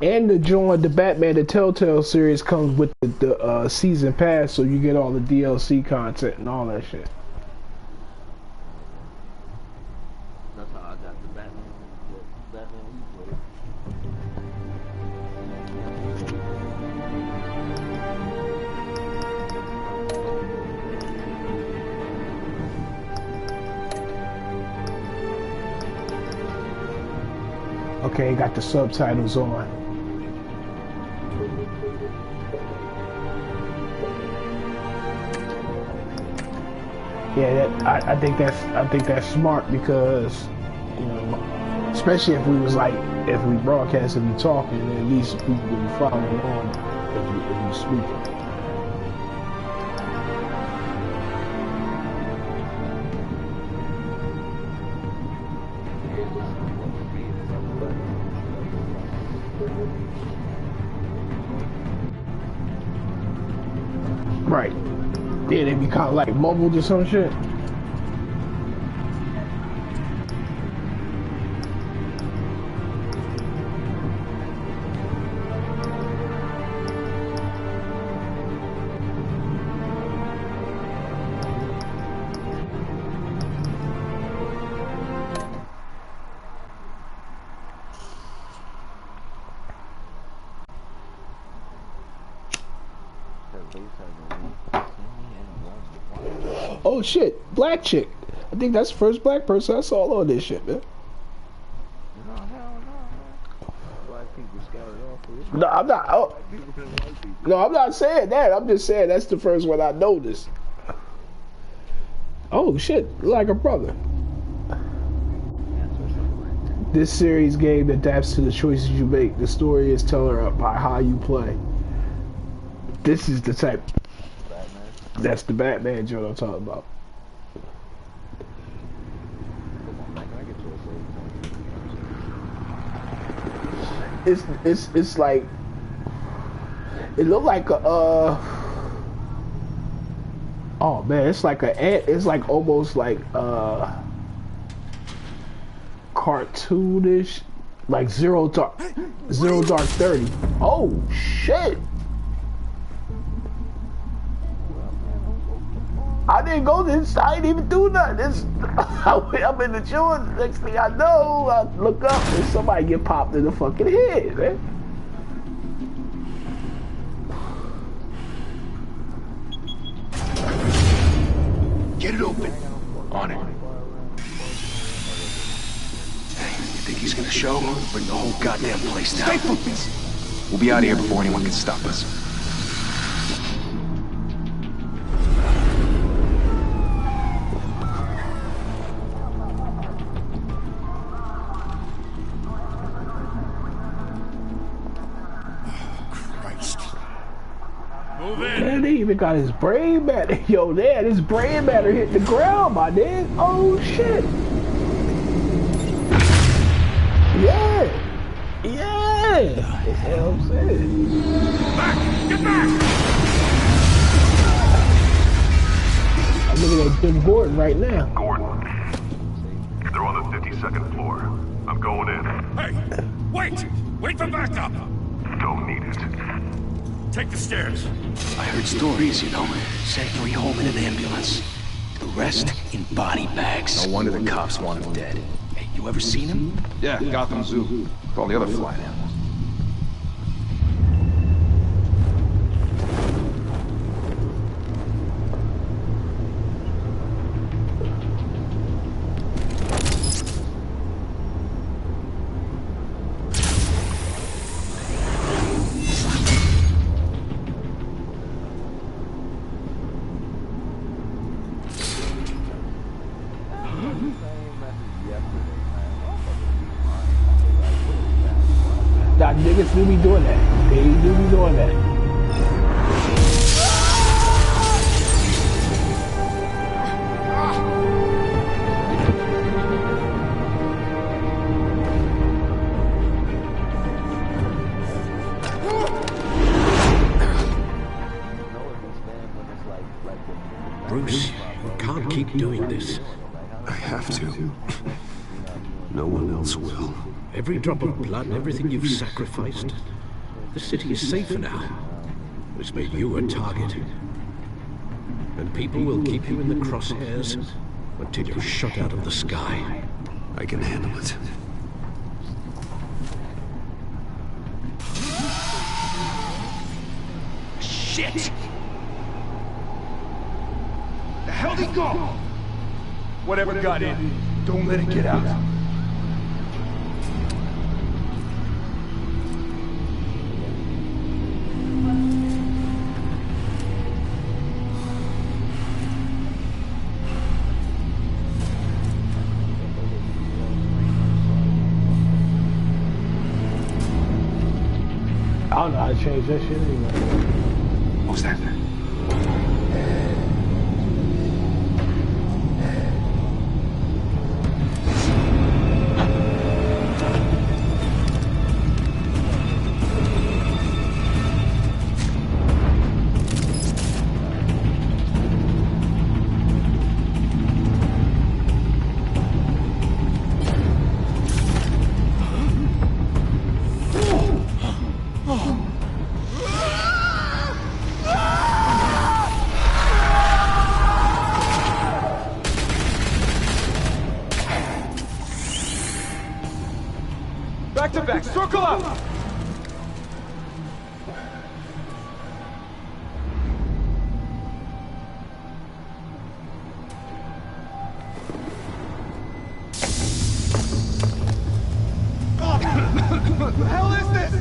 And the Batman the Telltale series comes with the season pass, so you get all the DLC content and all that shit. That's how I got the Batman we played. Okay, got the subtitles on. Yeah, I think that's smart because, you know, especially if we broadcast and we talking, at least people will be following on if you speaking. Right. Yeah, they be kind of like mumbled or some shit. Oh shit, black chick. I think that's the first black person I saw on this shit, man. No, hell no. Black people scattered off. No, I'm not. Oh, no, I'm not saying that. I'm just saying that's the first one I noticed. Oh shit, like a brother. This series game adapts to the choices you make. The story is told by how you play. This is the type. That's the Batman joint I'm talking about. It's like it looked like a oh man, it's like almost like cartoonish, like Zero Dark 30. Oh shit. I didn't go this. I didn't even do nothing. I'm in the chewing. Next thing I know, I look up and somebody get popped in the fucking head, man. Get it open. On it. Hey, you think he's gonna show? Bring the whole goddamn place down. Stay focused. We'll be out of here before anyone can stop us. Man, they even got his brain matter. Yo, man, his brain matter hit the ground, my nigga. Oh, shit. Yeah. Yeah. That's what I'm saying. Back! Get back! I'm looking at Jim Gordon right now. Gordon. They're on the 52nd floor. I'm going in. Hey! Wait! Wait for backup! Don't need it. Take the stairs. I heard stories, you know. Sent 3 home in an ambulance. The rest in body bags. No wonder the cops want him dead. Hey, you ever seen him? Yeah, Gotham Zoo. With all the other flying animals. Nah, niggas do be doing that. They do be doing that. Bruce, you can't keep doing this. I have to. No one else will. Every drop of blood and everything you've sacrificed. The city is safer now. It's made you a target. And people will keep you in the crosshairs until you're shot out of the sky. I can handle it. Shit! The hell'd he go? Whatever got in, don't let it get out. I don't know how to change that shit anyway. What was that? Back to back, circle up! What the hell is this?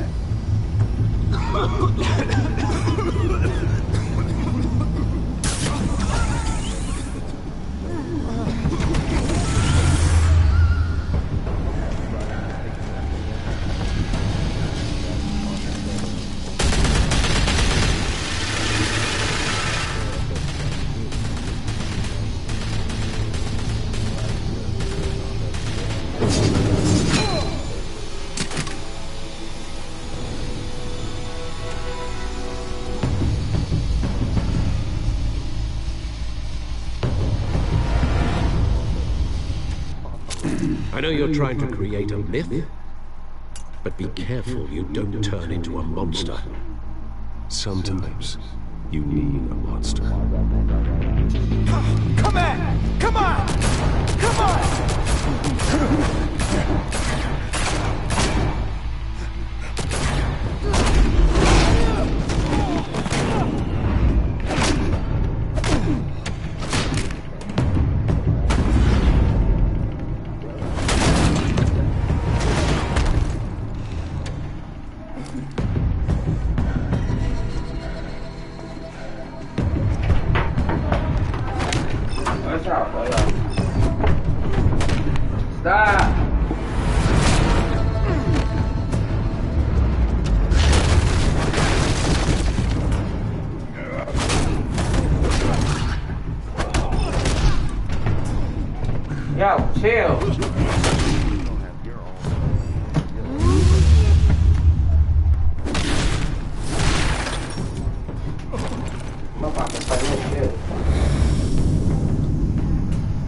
I know you're trying to create a myth, but be careful you don't turn into a monster. Sometimes you need a monster. Come on! Come on! Come on! Stop! Yo, chill. I'm about to finesse shit.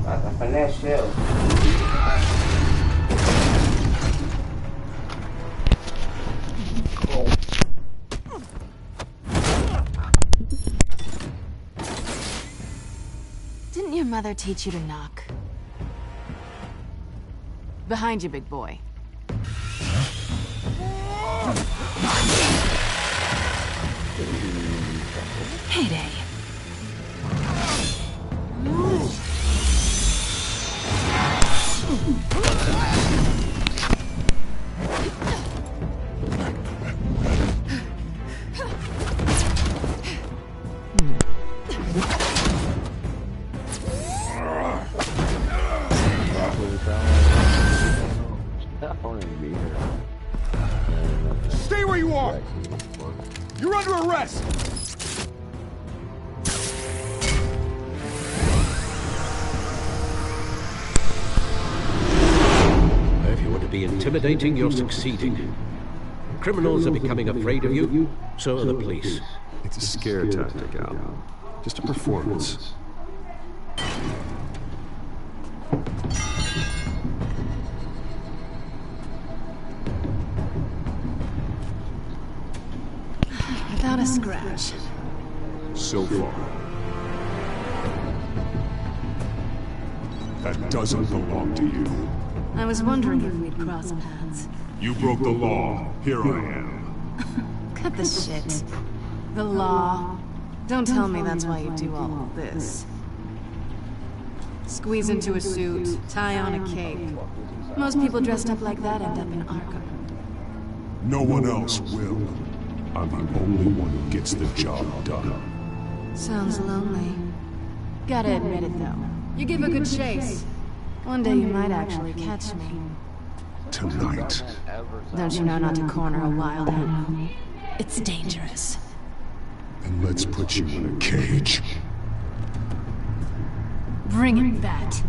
About to finesse shit. Didn't your mother teach you to knock? Behind you, big boy. Heyday. Stay where you are! You're under arrest! If you want to be intimidating, you're succeeding. Criminals are becoming afraid of you, so are the police. It's a scare tactic, Al. Just a performance. progress. So far. That doesn't belong to you. I was wondering if we'd cross paths. You broke the law. Here I am. Cut the shit. The law. Don't tell me that's why you do all of this. Squeeze into a suit, tie on a cape. Most people dressed up like that end up in Arkham. No one else will. I'm the only one who gets the job done. Sounds lonely. Gotta admit it, though. You give a good chase. One day you might actually catch me. Tonight. Don't you know not to corner a wild animal? It's dangerous. And let's put you in a cage. Bring it, Bat.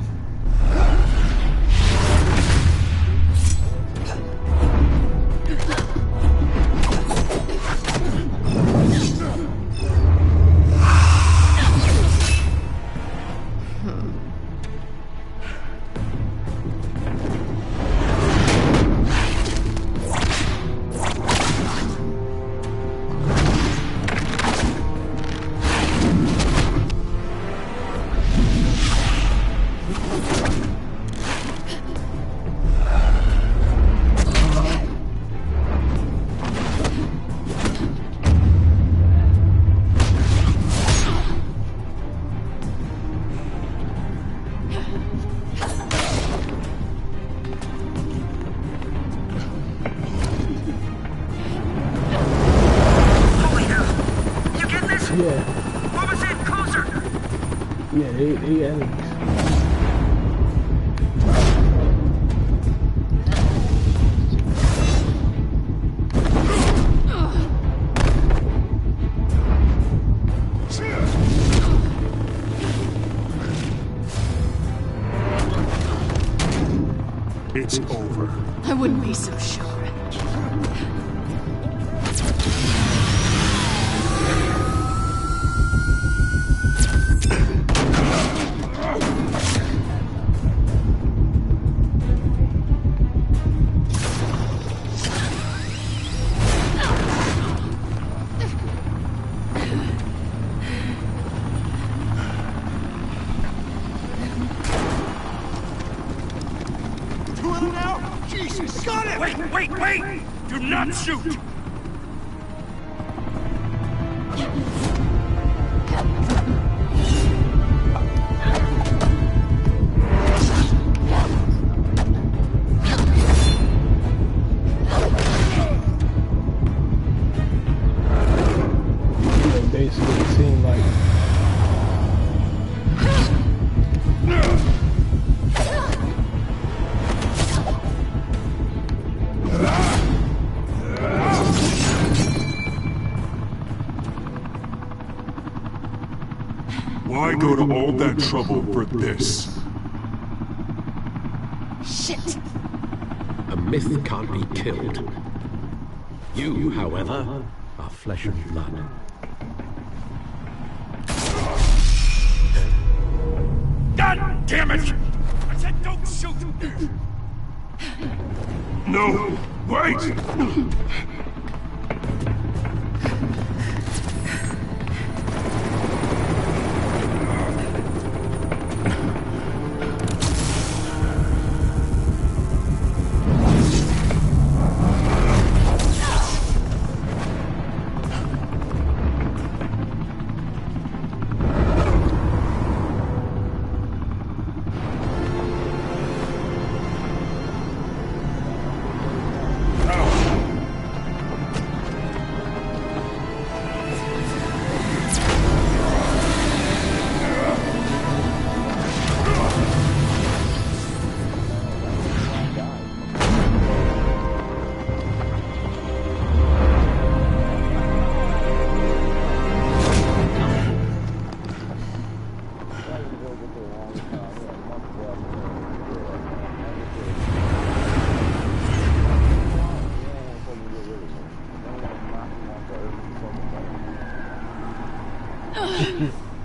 It's over. I wouldn't be so sure. Wait! Do not shoot! Basically, it seemed like why go to all that trouble for this? Shit! A myth can't be killed. You, however, are flesh and blood. God damn it! I said don't shoot! No! Wait!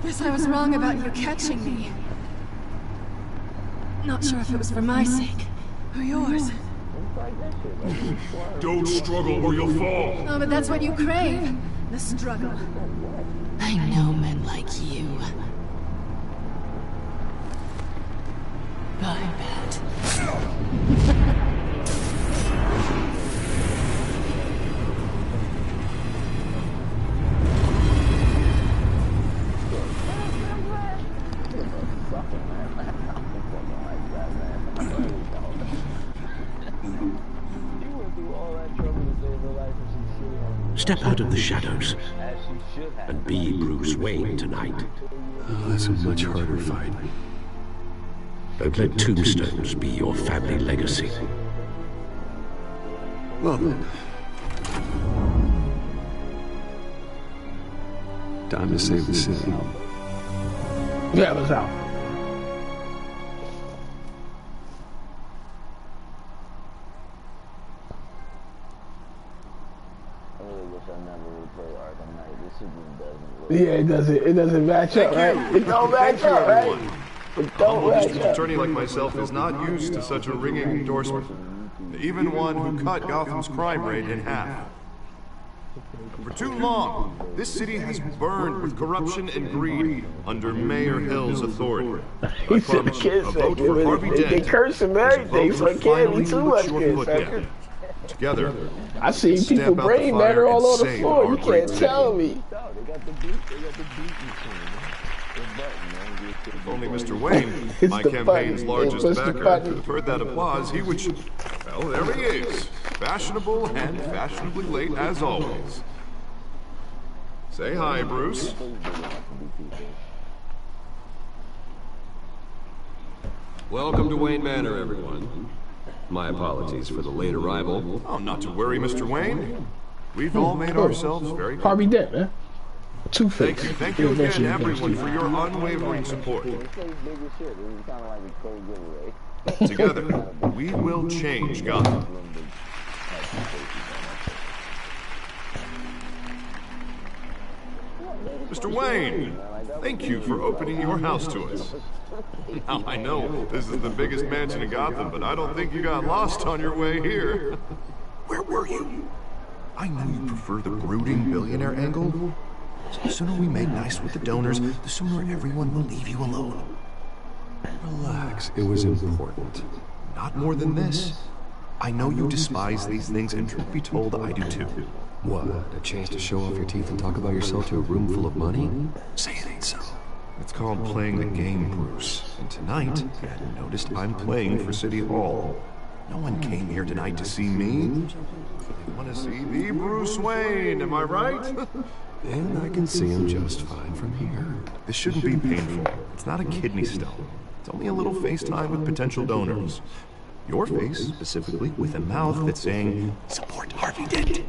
Guess I was wrong about you catching me. Not sure if it was for my sake or yours. Don't struggle or you'll fall. Oh, but that's what you crave. The struggle. I know men like you. I bet. Step out of the shadows and be Bruce Wayne tonight. Oh, that's a much harder fight. Don't let tombstones be your family legacy. Well then. Time to save the city. Yeah, it was out. Yeah, it doesn't match up, right? It don't match up, right? It don't match District up. attorney like myself is not used to such a ringing endorsement. Even one who cut Gotham's crime rate in half. For too long, this city has burned with corruption and greed under Mayor Hill's authority. He said the kids a vote for Harvey they Dent curse him and everything, so it can't be too much kids. down. Together, I see stamp people out the brain fire matter all and on the save floor. our You great can't city. tell me. If only Mr. Wayne, It's my the campaign's button. largest It was the backer, button. could have heard that applause, he would... Well, there he is. Fashionable and fashionably late as always. Say hi, Bruce. Welcome to Wayne Manor, everyone. My apologies for the late arrival. Oh, not to worry, Mr. Wayne. We've all made ourselves very... Harvey Dent, man. Two-Face. Thank you again, everyone, for your unwavering support. Together, we will change Gotham. Mr. Wayne, thank you for opening your house to us. Now, I know this is the biggest mansion in Gotham, but I don't think you got lost on your way here. Where were you? I know you prefer the brooding billionaire angle. So the sooner we make nice with the donors, the sooner everyone will leave you alone. Relax, it was important. Not more than this. I know you despise these things, and truth be told, I do too. What? A chance to show off your teeth and talk about yourself to a room full of money? Say it ain't so. It's called playing the game, Bruce. And tonight, if you hadn't noticed, I'm playing for City Hall. No one came here tonight to see me. They want to see the Bruce Wayne, am I right? And I can see him just fine from here. This shouldn't be painful. It's not a kidney stone. It's only a little FaceTime with potential donors. Your face, specifically, with a mouth that's saying, support Harvey Dent.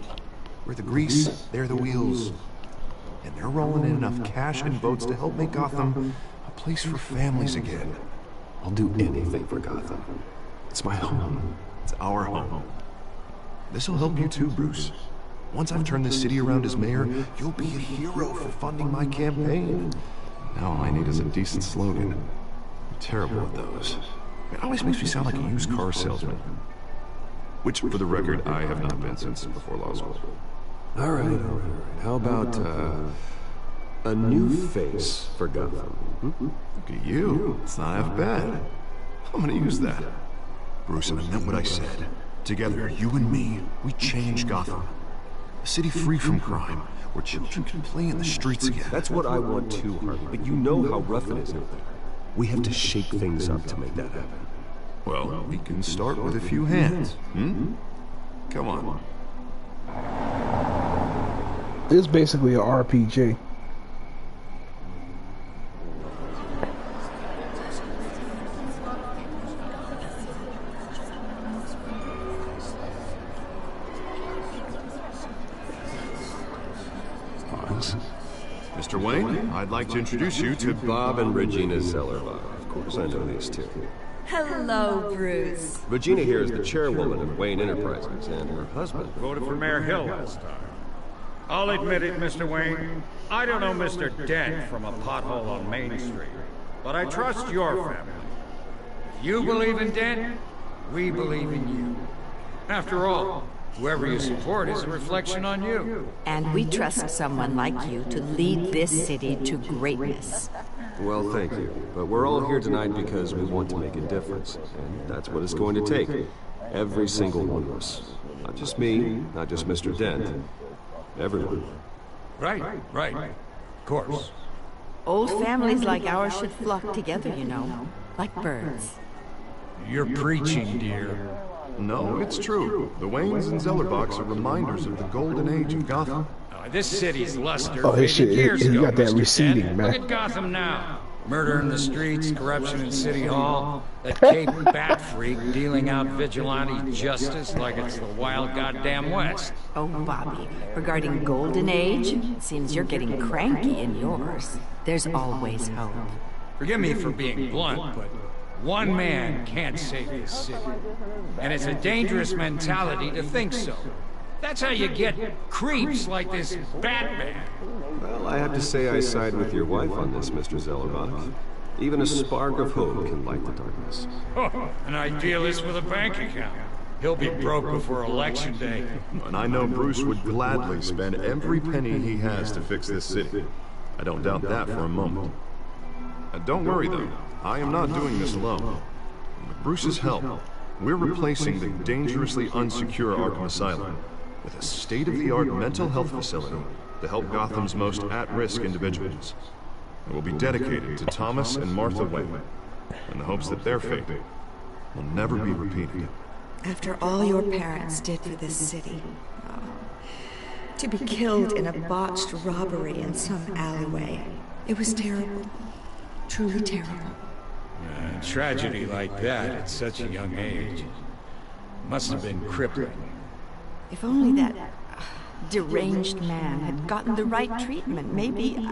We're the grease, they're the wheels. And they're rolling in enough cash and votes to help make Gotham a place for families again. I'll do anything for Gotham. It's my home. It's our home. This'll help you too, Bruce. Once I've turned this city around as mayor, you'll be a hero for funding my campaign. Now all I need is a decent slogan. I'm terrible at those. It always makes me sound like a used car salesman. Which, for the record, I have not been since before law school. All right. How about, a new face for Gotham? Look at you. It's not half bad. I'm gonna use that. Bruce, and I meant what I said. Together, you and me, we change Gotham. A city free from crime, where children can play in the streets again. That's what I want too, Harvey, but you know how rough it is out there. We have to shake things up to make that happen. Well, we can start with a few hands, Come on. This is basically an RPG. Mr. Wayne, I'd like to introduce you to Bob and Regina Zellerbach. Of course, I know these two. Hello, Bruce. Regina here is the chairwoman of Wayne Enterprises, and her husband Voted for Mayor Hill last time. I'll admit it, Mr. Wayne. I don't know Mr. Dent from a pothole on Main Street, but I trust your family. If you believe in Dent, we believe in you. After all, Whoever you support is a reflection on you. And we trust someone like you to lead this city to greatness. Well, thank you. But we're all here tonight because we want to make a difference. And that's what it's going to take. Every single one of us. Not just me, not just Mr. Dent. Everyone. Right. Of course. Old families like ours should flock together, you know. Like birds. You're preaching, dear. No, it's true. The Waynes and Zellerbachs are reminders of the golden age of Gotham. This city's luster Oh, his faded shit, years you ago, got that Mr. receding, Dent. man. Look at Gotham now. Murder in the streets, corruption in City Hall, that Cape Bat freak dealing out vigilante justice like it's the wild goddamn West. Oh, Bobby, regarding Golden Age, it seems you're getting cranky in yours. There's always hope. Forgive me for being blunt, but one man can't save this city. And it's a dangerous mentality to think so. That's how you get creeps like this Batman. Well, I have to say I side with your wife on this, Mr. Zellerbach. Even a spark of hope can light the darkness. Oh, an idealist with a bank account. He'll be broke before Election Day. And I know Bruce would gladly spend every penny he has to fix this city. I don't doubt that for a moment. Don't worry, though. I am not doing this alone. With Bruce's help, we're replacing the dangerously unsecure Arkham Asylum with a state-of-the-art mental health facility to help Gotham's most at-risk individuals. It will be dedicated to Thomas and Martha Wayne, in the hopes that their fate will never be repeated. After all your parents did for this city, to be killed in a botched robbery in some alleyway, it was terrible. Truly terrible. Tragedy like that at such a young age must have been crippling. If only that deranged man had gotten the right treatment, maybe...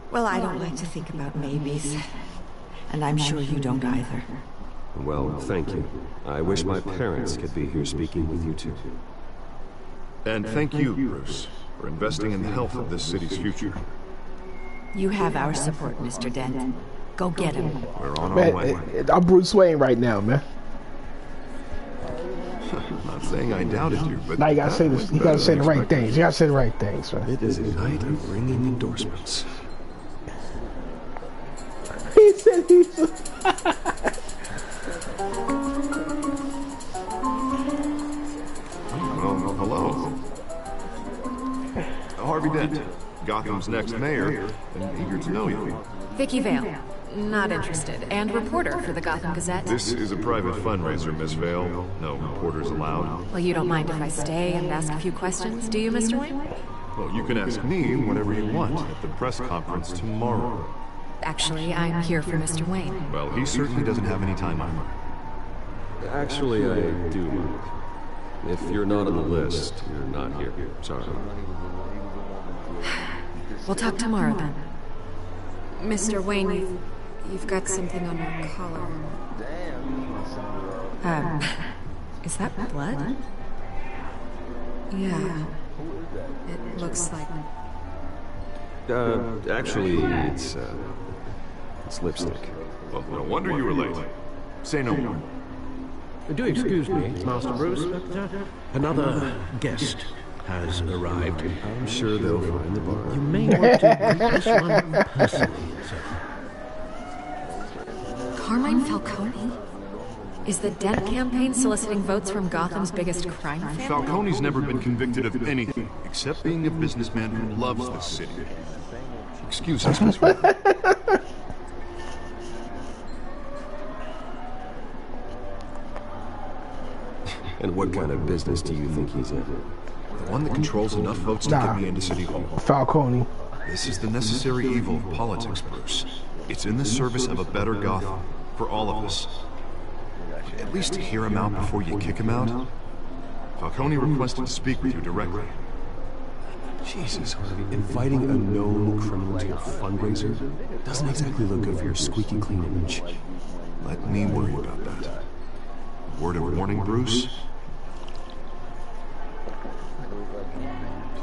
Well, I don't like to think about maybes. And I'm sure you don't either. Well, thank you. I wish my parents could be here speaking with you too. And thank you, Bruce, for investing in the health of this city's future. You have our support, Mr. Dent. Go get him. We're on our way. I'm Bruce Wayne right now, man. I'm not saying I doubted you, but now you gotta say this. You gotta say the right things. You gotta say the right things, man. It is a night of ringing endorsements. He said he's. Well, hello. Harvey Dent, Gotham's next mayor, and eager to know you. Vicky Vale. Not interested. And reporter for the Gotham Gazette. This is a private fundraiser, Miss Vale. No reporters allowed. Well, you don't mind if I stay and ask a few questions, do you, Mr. Wayne? Well, you can ask me whatever you want at the press conference tomorrow. Actually, I'm here for Mr. Wayne. Well, he certainly doesn't have any time either. Actually, I do mind. If you're not on the list, you're not here. Sorry. We'll talk tomorrow, then. Mr. Wayne, you've got something on your collar. Is that blood? Yeah. It looks like... Actually, it's lipstick. Well, no wonder you were late. Say no more. Do excuse me, Master Bruce, but another guest has arrived. I'm sure they'll find the bar. You may want to meet this one personally, sir. Carmine Falcone? Is the Dent campaign soliciting votes from Gotham's biggest crime family? Falcone's never been convicted of anything, except being a businessman who loves this city. Excuse us, Miss Wayne. And what kind of business do you think he's in? The one that controls enough votes to get me into City Hall. Falcone. This is the necessary evil of politics, Bruce. It's in the service of a better Gotham, for all of us. At least to hear him out before you kick him out. Falcone requested to speak with you directly. Jesus, Harvey, inviting a known criminal to your fundraiser doesn't exactly look good for your squeaky clean image. Let me worry about that. Word of warning, Bruce?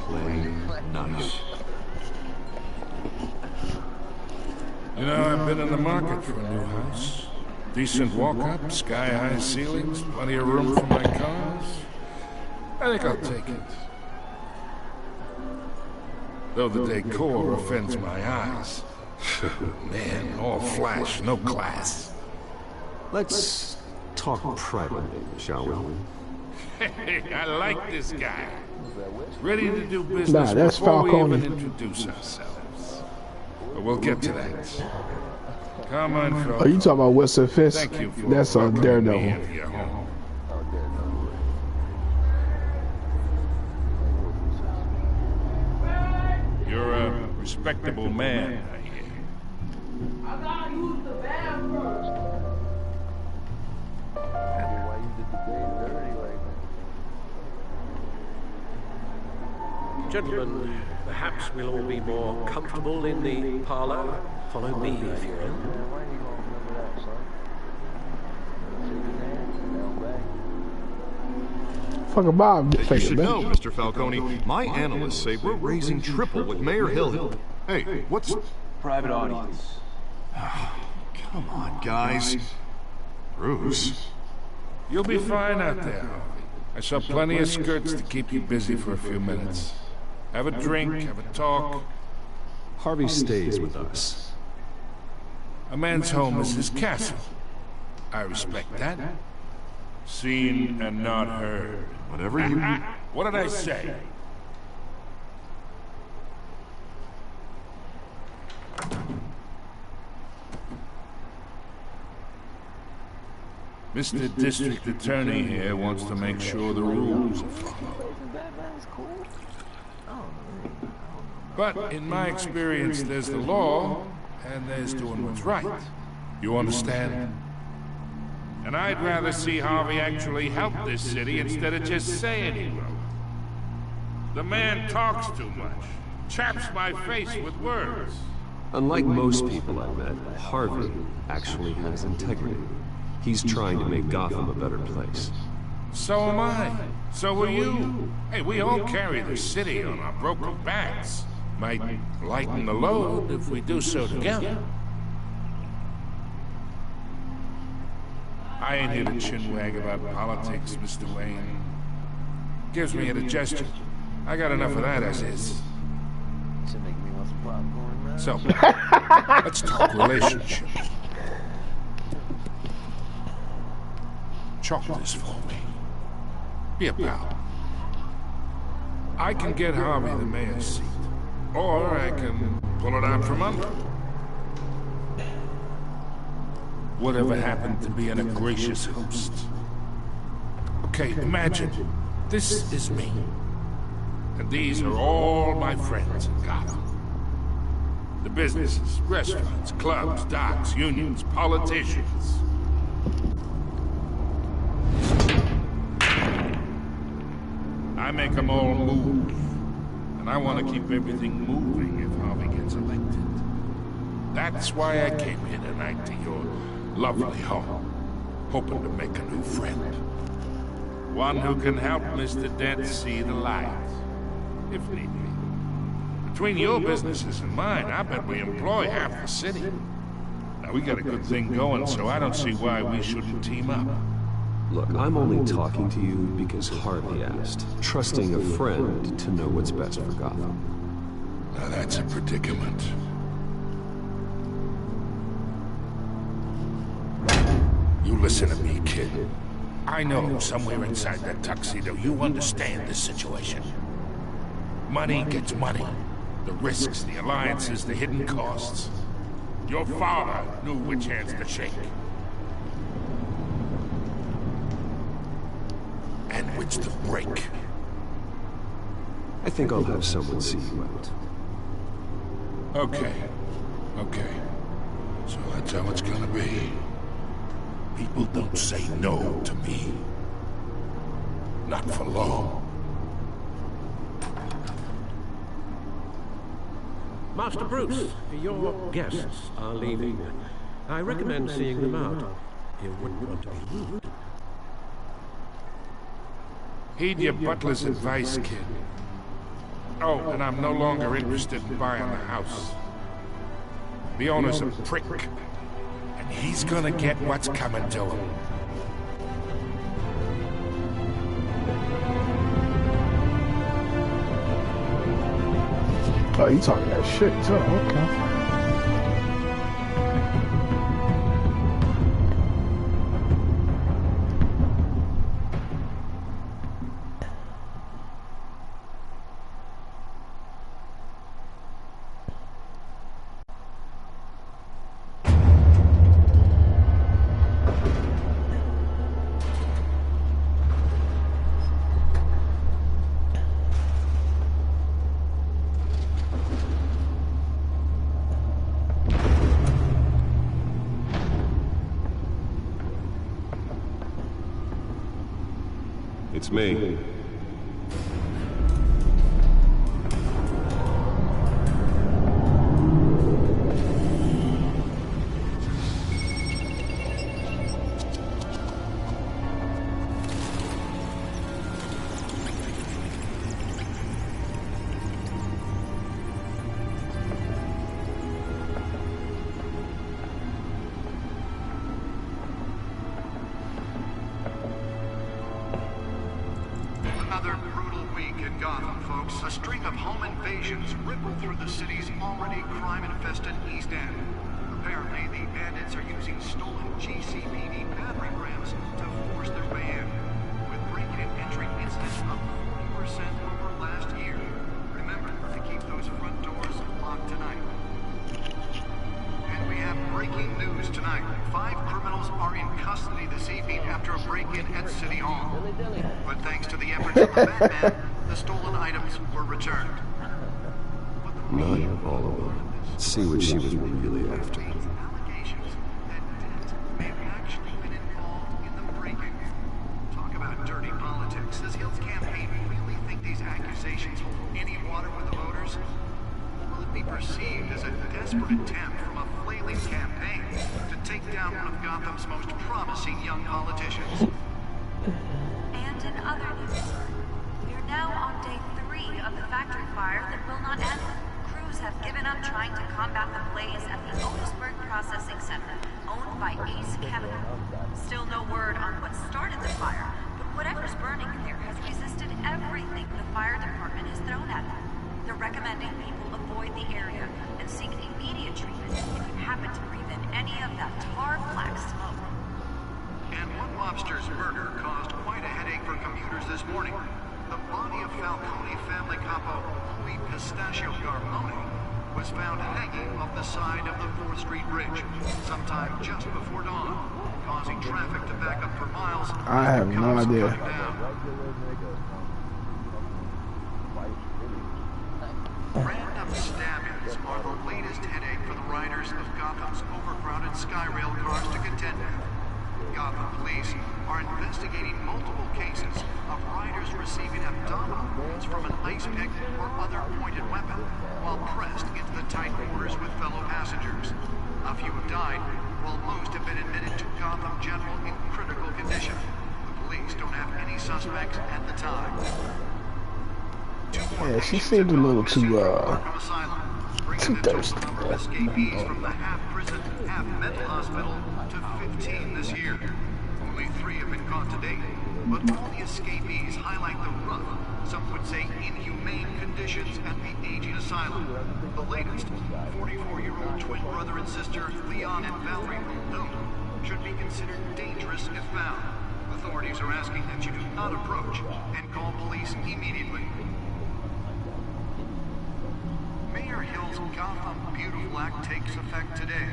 Play nice. You know, I've been in the market for a new house. Decent walk-up, sky-high ceilings, plenty of room for my cars. I think I'll take it. Though the decor offends my eyes. Man, all flash, no class. Let's talk privately, shall we? Hey, I like this guy. Ready to do business Nah, that's before Falcone. we even introduce ourselves. But we'll get to that. Come on, fellas. Oh, you talking about Western Fist? Thank you for That's on welcoming me Daredevil. into your home. You're a respectable man, I hear. I gotta use the bathroom. Why you did the day dirty like that? Gentlemen, perhaps we'll all be more comfortable in the parlor. Follow me, if you will. Why you gonna remember that, son? Shake his hand, down back. Fucking Bob. You should know, Mr. Falcone, my analysts say we're raising triple with Mayor Hill. Hey, what's... Private audience. Come on, guys. Bruce. You'll be fine out there, Harvey. I saw plenty of skirts to keep you busy for a few minutes. Have a drink, have a talk. Harvey stays with us. A man's home is his castle. I respect that. Seen and not heard. Whatever you... What did I say? Mr. District Attorney here wants to make sure the rules are followed. But in my experience, there's the law, and there's doing what's right. You understand? And I'd rather see Harvey actually help this city instead of just saying he will. The man talks too much, chaps my face with words. Unlike most people I've met, Harvey actually has integrity. He's trying to make Gotham a better place. So am I. So are you. Hey, we all carry the city on our broken backs. Might lighten the load if we do so together. I ain't here to chinwag about politics, Mr. Wayne. Gives me indigestion. I got enough of that as is. So, let's talk relationships. Chalk this for me. Be a pal. I can get Harvey the mayor's seat, or I can pull it out from under. Whatever happened to being a gracious host? Okay, imagine, this is me. And these are all my friends in Gotham. The businesses, restaurants, clubs, docks, unions, politicians. I make them all move. And I want to keep everything moving if Harvey gets elected. That's why I came here tonight to your lovely home, hoping to make a new friend. One who can help Mr. Dent see the light, if need be. Between your businesses and mine, I bet we employ half the city. Now, we got a good thing going, so I don't see why we shouldn't team up. Look, I'm only talking to you because Harvey asked, trusting a friend to know what's best for Gotham. Now that's a predicament. You listen to me, kid. I know somewhere inside that tuxedo you understand this situation. Money gets money. The risks, the alliances, the hidden costs. Your father knew which hands to shake. And which to break. I think I'll have someone see you out. Okay. Okay. So that's how it's gonna be. People don't say no to me. Not for long. Master Bruce, your guests are leaving. I recommend seeing them out. You wouldn't want to be rude. Heed your butler's advice, kid. Oh, and I'm no longer interested in buying the house. The owner's a prick, and he's gonna get what's coming to him. Oh, you talking that shit, too. Okay. It's me. Another brutal week in Gotham, folks. A string of home invasions ripple through the city's already crime-infested East End. Apparently, the bandits are using stolen GCPD battering rams to force their way in, with break-in entry incidents up 40% over last year. Remember to keep those front doors locked tonight. And we have breaking news tonight. 5 criminals are in custody this evening after a break-in at City Hall. But thanks to the efforts of the Batman, the stolen items were returned. Not all of them. Let's see what she was really after. Allegations that Dent may have actually been involved in the break-in. Talk about dirty politics. Does Hill's campaign really think these accusations hold any water with the voters? Or will it be perceived as a desperate attempt from a flailing campaign to take down one of Gotham's most promising young politicians? And in other news, we are now on day 3 of the factory fire that will not end. Crews have given up trying to combat the blaze at the Otisburg Processing Center, owned by Ace Chemical. Still no word on what started the fire, but whatever's burning there has resisted everything the fire department has thrown at it. They're recommending people avoid the area and seek immediate treatment if you happen to breathe in any of that tar black smoke. And one mobster's murder caused quite a headache for commuters this morning. The body of Falcone family capo Louis Pistachio Garmone was found hanging off the side of the 4th Street Bridge sometime just before dawn, causing traffic to back up for miles. I have no idea. Random stabbings are the latest headache for the riders of Gotham's overcrowded Skyrail cars to contend with. Gotham police are investigating multiple cases of riders receiving abdominal wounds from an ice pick or other pointed weapon while pressed into the tight quarters with fellow passengers. A few have died, while most have been admitted to Gotham General in critical condition. The police don't have any suspects at the time. Yeah, she seemed a little too thirsty. Escapees from the half-prison, half-mental hospital to 15 this year. Only 3 have been caught to date, but all the escapees highlight the rough, some would say inhumane conditions at the aging asylum. The latest, 44-year-old twin brother and sister Leon and Valerie Muldoon should be considered dangerous if found. Authorities are asking that you do not approach and call police immediately. Mayor Hill's Gotham Beautiful Act takes effect today,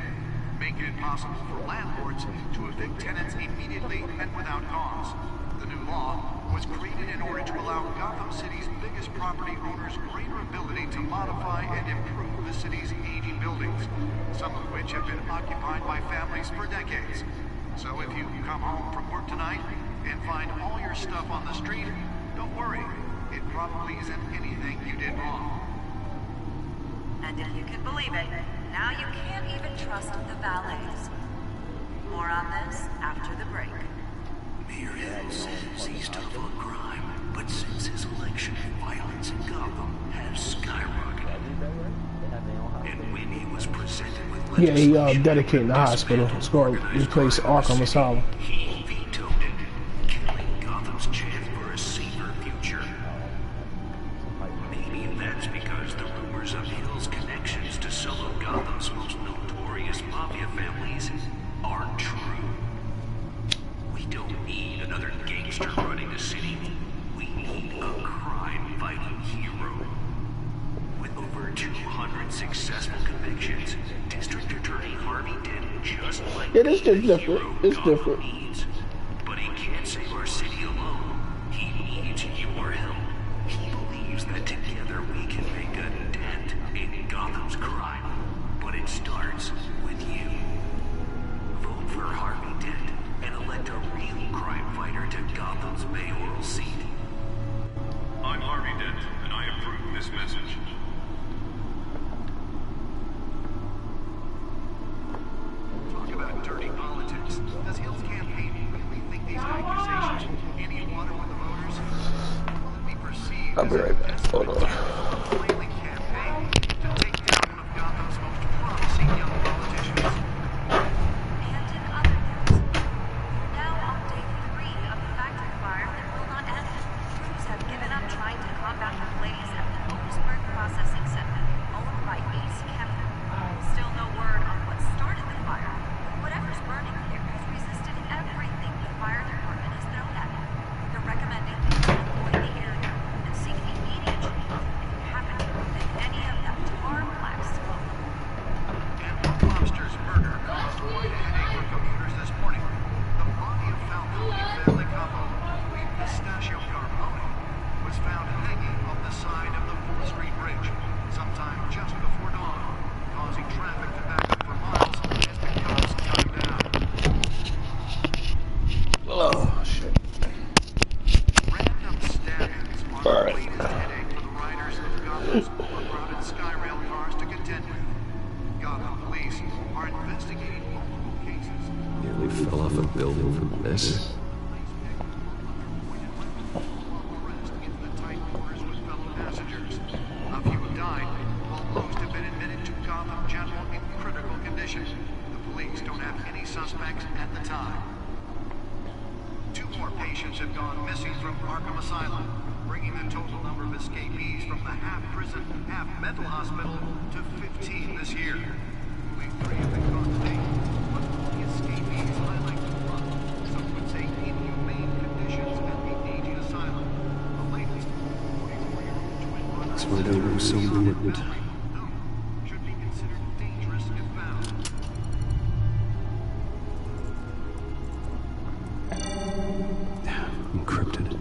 making it possible for landlords to evict tenants immediately and without cause. The new law was created in order to allow Gotham City's biggest property owners greater ability to modify and improve the city's aging buildings, some of which have been occupied by families for decades. So if you come home from work tonight and find all your stuff on the street, don't worry. It probably isn't anything you did wrong. And if you can believe it, now you can't even trust the valets. More on this after the break. Mayor Hill says he's tough on crime, but since his election, violence in Gotham has skyrocketed. And when he was presented with legislation, he dedicated the hospital. It's going to replace Arkham Asylum. He vetoed it, killing Gotham's chance for a safer future. Maybe that's because the rumors of him just like it is just different. It's different. needs. But he can't save our city alone. He needs your help. He believes that together we can make a dent in Gotham's crime. But it starts with you. Vote for Harvey Dent and elect a real crime fighter to Gotham's mayoral seat. I'm Harvey Dent, and I approve this message. Talk about dirty politics. Does Hill's campaign really think these accusations will any water with the voters? Will it be perceived I'll be right back. Hold on. flailing campaign to take down one of Gotham's most promising young politicians? And in other news, now on day 3 of the factory fire that will not end, crews have given up trying to combat the blaze at the Otisburg Processing Center, owned by Ace Chemical. Still no word on what started the fire, but whatever's burning here has resisted everything the fire department has thrown at it. They're recommending people avoid the area and seek immediate treatment if you happen to within any of that tar black smoke. And Lobster's murder caused quite a headache for commuters this morning. The body of Falcone family couple, Louis Pistachio Carbone, was found hanging off the side of the 4th Street Bridge sometime just before dawn, causing traffic to back up for miles as the cops timed down. Oh shit. Random stabbings are All the right. latest headache for the riders of Gotham's overcrowded Skyrail cars to contend with. Gotham police are investigating multiple cases. Nearly fell off a building from this. A few have died, while most have been admitted to Gotham General in critical condition. The police don't have any suspects at the time. 2 more patients have gone missing from Arkham Asylum, bringing the total number of escapees from the half-prison, half-mental hospital to 15 this year. Only 3 have been caught to date, but the escapees highlight the rough, some would say inhumane conditions at the aging asylum. The latest, 44-year-old twin brother... That's why I don't know so important. should be considered dangerous if found. Encrypted.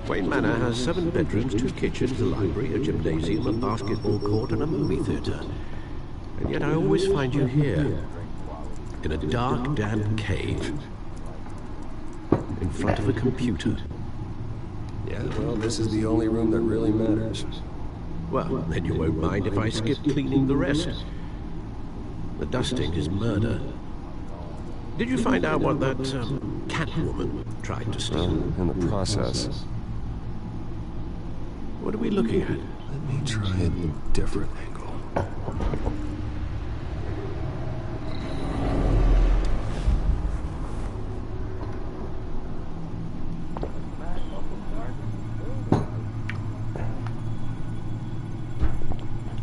Wayne Manor has 7 bedrooms, 2 kitchens, a library, a gymnasium, a basketball court, and a movie theater. And yet I always find you here, in a dark, damp cave, in front of a computer. Yeah, well, this is the only room that really matters. Well, then you won't mind if I skip cleaning the rest. The dusting is murder. Did you find out what that Catwoman tried to steal? In the process. What are we looking at? Let me try a different angle.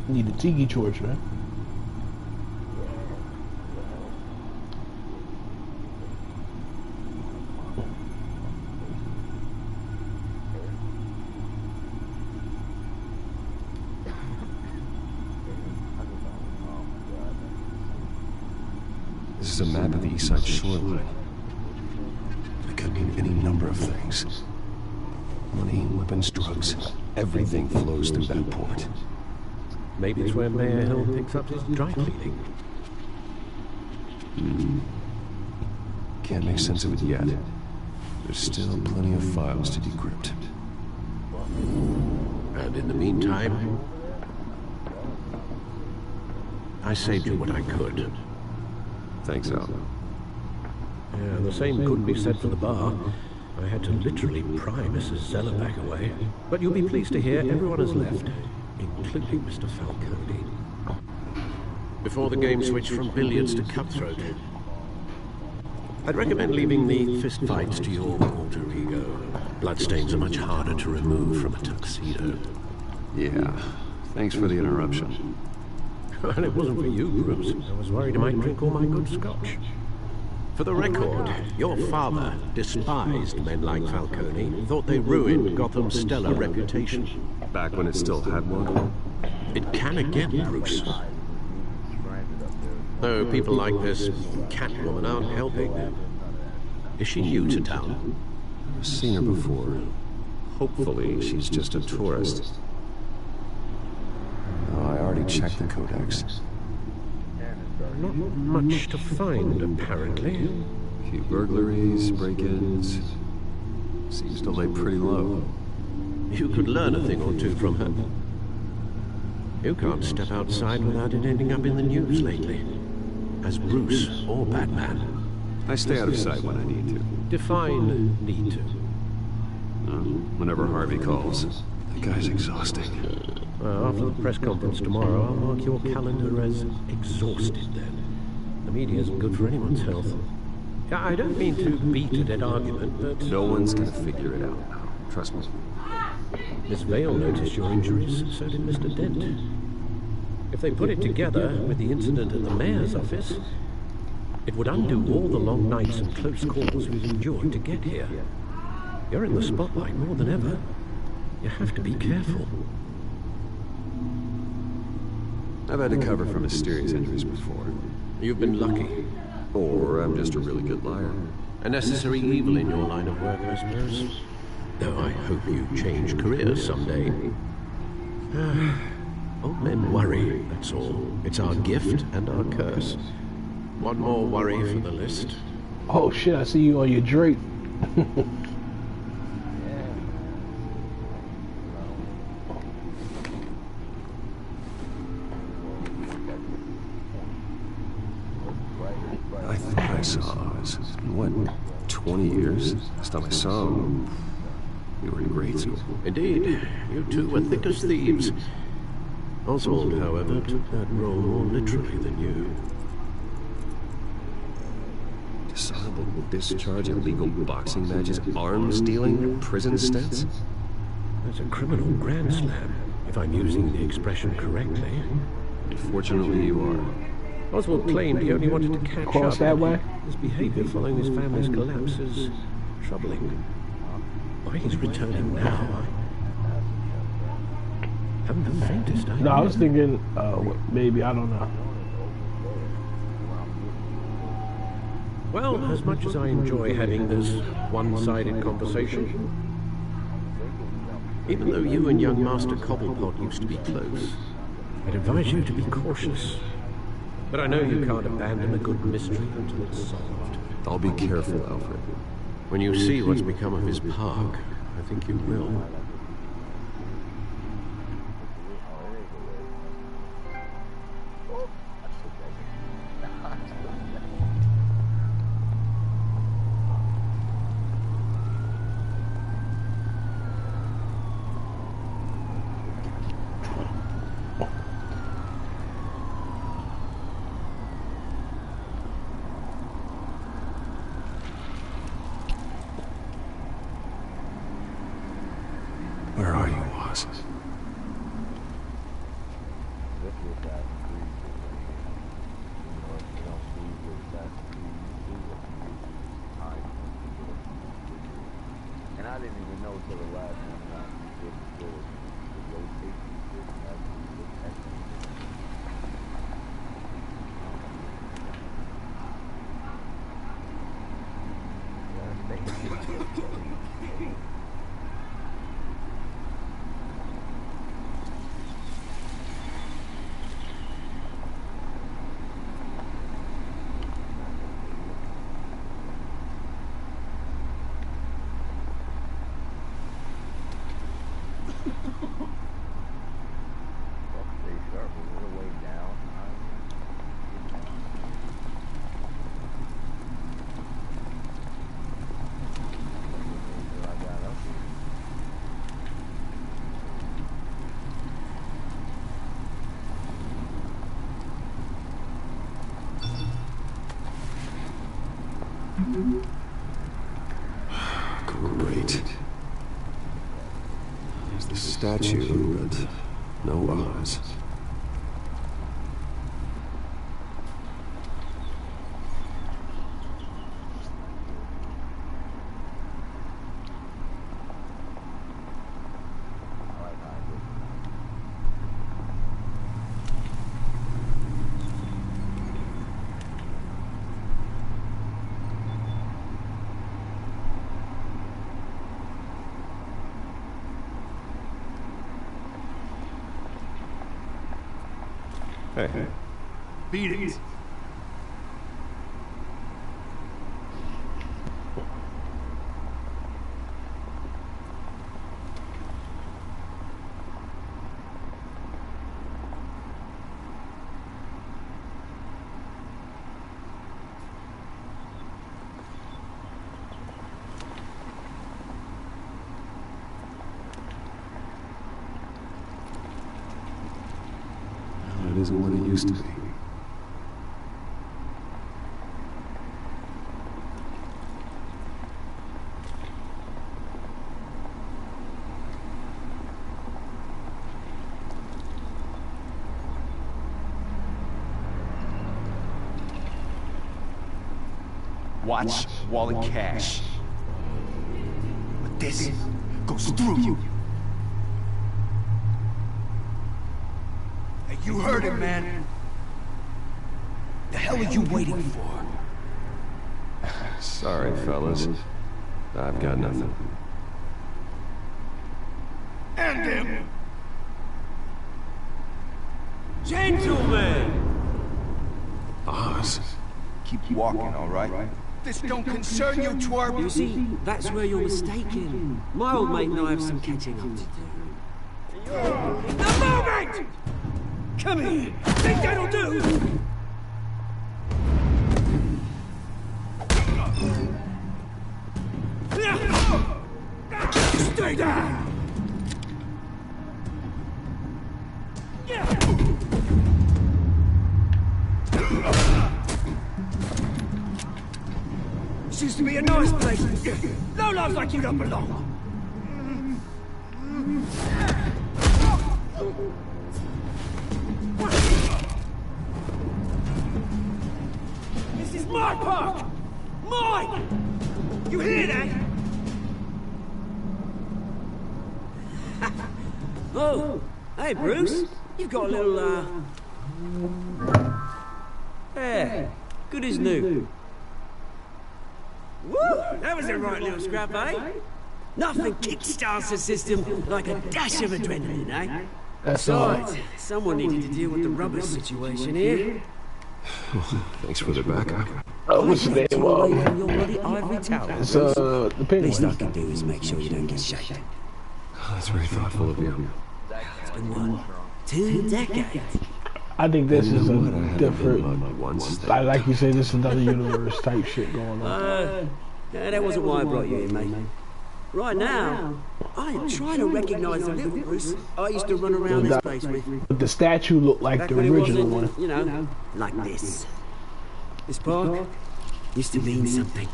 Need a tiki torch, man. This is a map of the East Side shoreline. It could mean any number of things. Money, weapons, drugs, everything flows through that port. Maybe it's where Mayor Hill picks up his dry cleaning. Can't make sense of it yet. There's still plenty of files to decrypt. And in the meantime, I saved you what I could. Thanks, Al. Yeah, the same couldn't be said for the bar. I had to literally pry Mrs. Zeller back away. But you'll be pleased to hear everyone has left, including Mr. Falcone. Before the game switched from billiards to cutthroat, I'd recommend leaving the fistfights to your alter ego. Bloodstains are much harder to remove from a tuxedo. Yeah, thanks for the interruption. Well, it wasn't for you, Bruce. I was worried I might drink all my good scotch. For the record, your father despised men like Falcone, thought they ruined Gotham's stellar reputation. Back when it still had one? It can again, Bruce. Though people like this Catwoman aren't helping. Is she new to town? I've seen her before. Hopefully, she's just a tourist. Oh, I already checked the codex. Not much to find, apparently. A few burglaries, break-ins. Seems to lay pretty low. You could learn a thing or two from her. You can't step outside without it ending up in the news lately. As Bruce or Batman. I stay out of sight when I need to. Define need to. Whenever Harvey calls. That guy's exhausting. Well, after the press conference tomorrow, I'll mark your calendar as exhausted then. The media isn't good for anyone's health. I don't mean to beat a dead argument, but... No one's gonna figure it out now. Trust me. Miss Vale noticed your injuries, so did Mr. Dent. If they put it together with the incident at the mayor's office, it would undo all the long nights and close calls we've endured to get here. You're in the spotlight more than ever. You have to be careful. I've had to cover for mysterious injuries before. You've been lucky. Or I'm just a really good liar. A necessary evil in your line of work, I suppose. Though I hope you change careers someday. Old men worry, that's all. It's our gift and our curse. One more worry for the list. Oh shit, I see you on your Drake. I thought I saw Oz. What, 20 years? Last time I saw him, we were in grade school. Indeed, you two were thick as thieves. Oswald, however, took that role more literally than you. Dishonorable discharge, illegal boxing matches, arms dealing, prison stints? That's a criminal grand slam, if I'm using the expression correctly. Unfortunately, you are. Oswald claimed he only wanted to catch Cross up. that way? His behavior following his family's collapse is troubling. Why he's returning now, I haven't the faintest idea. No, I was thinking, maybe, I don't know. Well, as much as I enjoy having this one-sided conversation, even though you and young Master Cobblepot used to be close, I'd advise you to be cautious. But I know you can't abandon a good mystery until it's solved. I'll be careful, Alfred. When you see what's become of his park, I think you will. Where are you, Oz? And I didn't even know until the last time we did the rotation. Great. There's the statue, but no Oz. Hey. Beat it. It isn't what it used to be. Watch Wally Cash. But this goes through you. Hey, you heard him, man. The hell are you waiting for? Sorry, fellas. I've got nothing. End him! Gentlemen! Oz. Keep walking, all right? This don't concern you, twerp. You see, that's where you're mistaken. My old mate and I have some catching up to do. The moment! Come here! Think that'll do? Stay down! This used to be a nice place. No loves like you don't belong. This is my park! Mine! You hear that? Oh, hey Bruce. You've got a little, Yeah, good as new. Woo! That was a right little scrap, eh? Nothing kickstarts the system like a dash of adrenaline, eh? That's all. Besides, someone needed to deal with the rubber situation here. Thanks for the backup. Oh, what's his name? It's the penguin. Least I can do is make sure you don't get shaken. That's very thoughtful of you. It's been 2 decades. I think this is a different, like you said, this is another universe type shit going on. Yeah, that wasn't why I brought you here, mate. Right now, I am trying to recognize the little Bruce I used to run around this place with. But the statue looked like Back the when it original wasn't, one. you know, like this. This park used to mean something.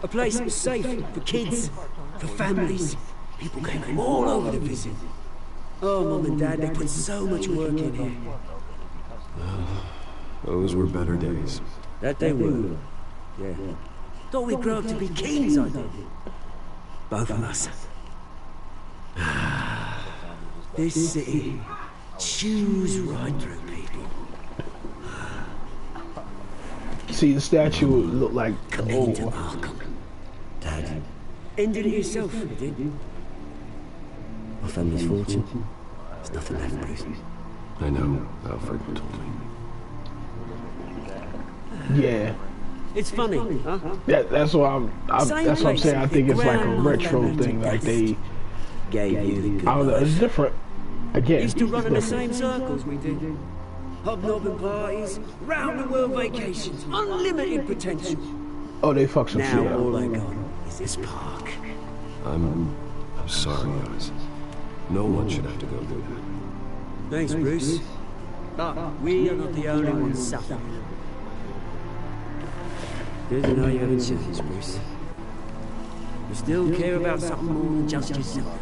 A place that was safe for kids, for families. People came from all over to visit. Oh, Mum and Dad, they put so much work in here. Those were better days. That they were. Yeah. Thought we'd grow up to be kings, I did. Both of us. This city chews right through people. See, the statue looked like Committed to Arkham. Dad, ended it yourself, you did. My family's fortune. There's nothing left, Bruce. I know. Alfred told me. Yeah. It's funny, huh? Yeah, that's what that's what I'm saying. I think it's like a retro thing. Like they gave you the I don't know. It's different. Again, used to run in the same different. circles we did. Hobnobbing parties, round-the-world vacations, unlimited potential. Oh, they fucked some shit Now up. all I got is this park. I'm sorry, Oz. No one should have to go through that. Thanks, Bruce. But we are not the only ones suffering. Good to know you haven't changed, Bruce. You still care about something more than just yourself.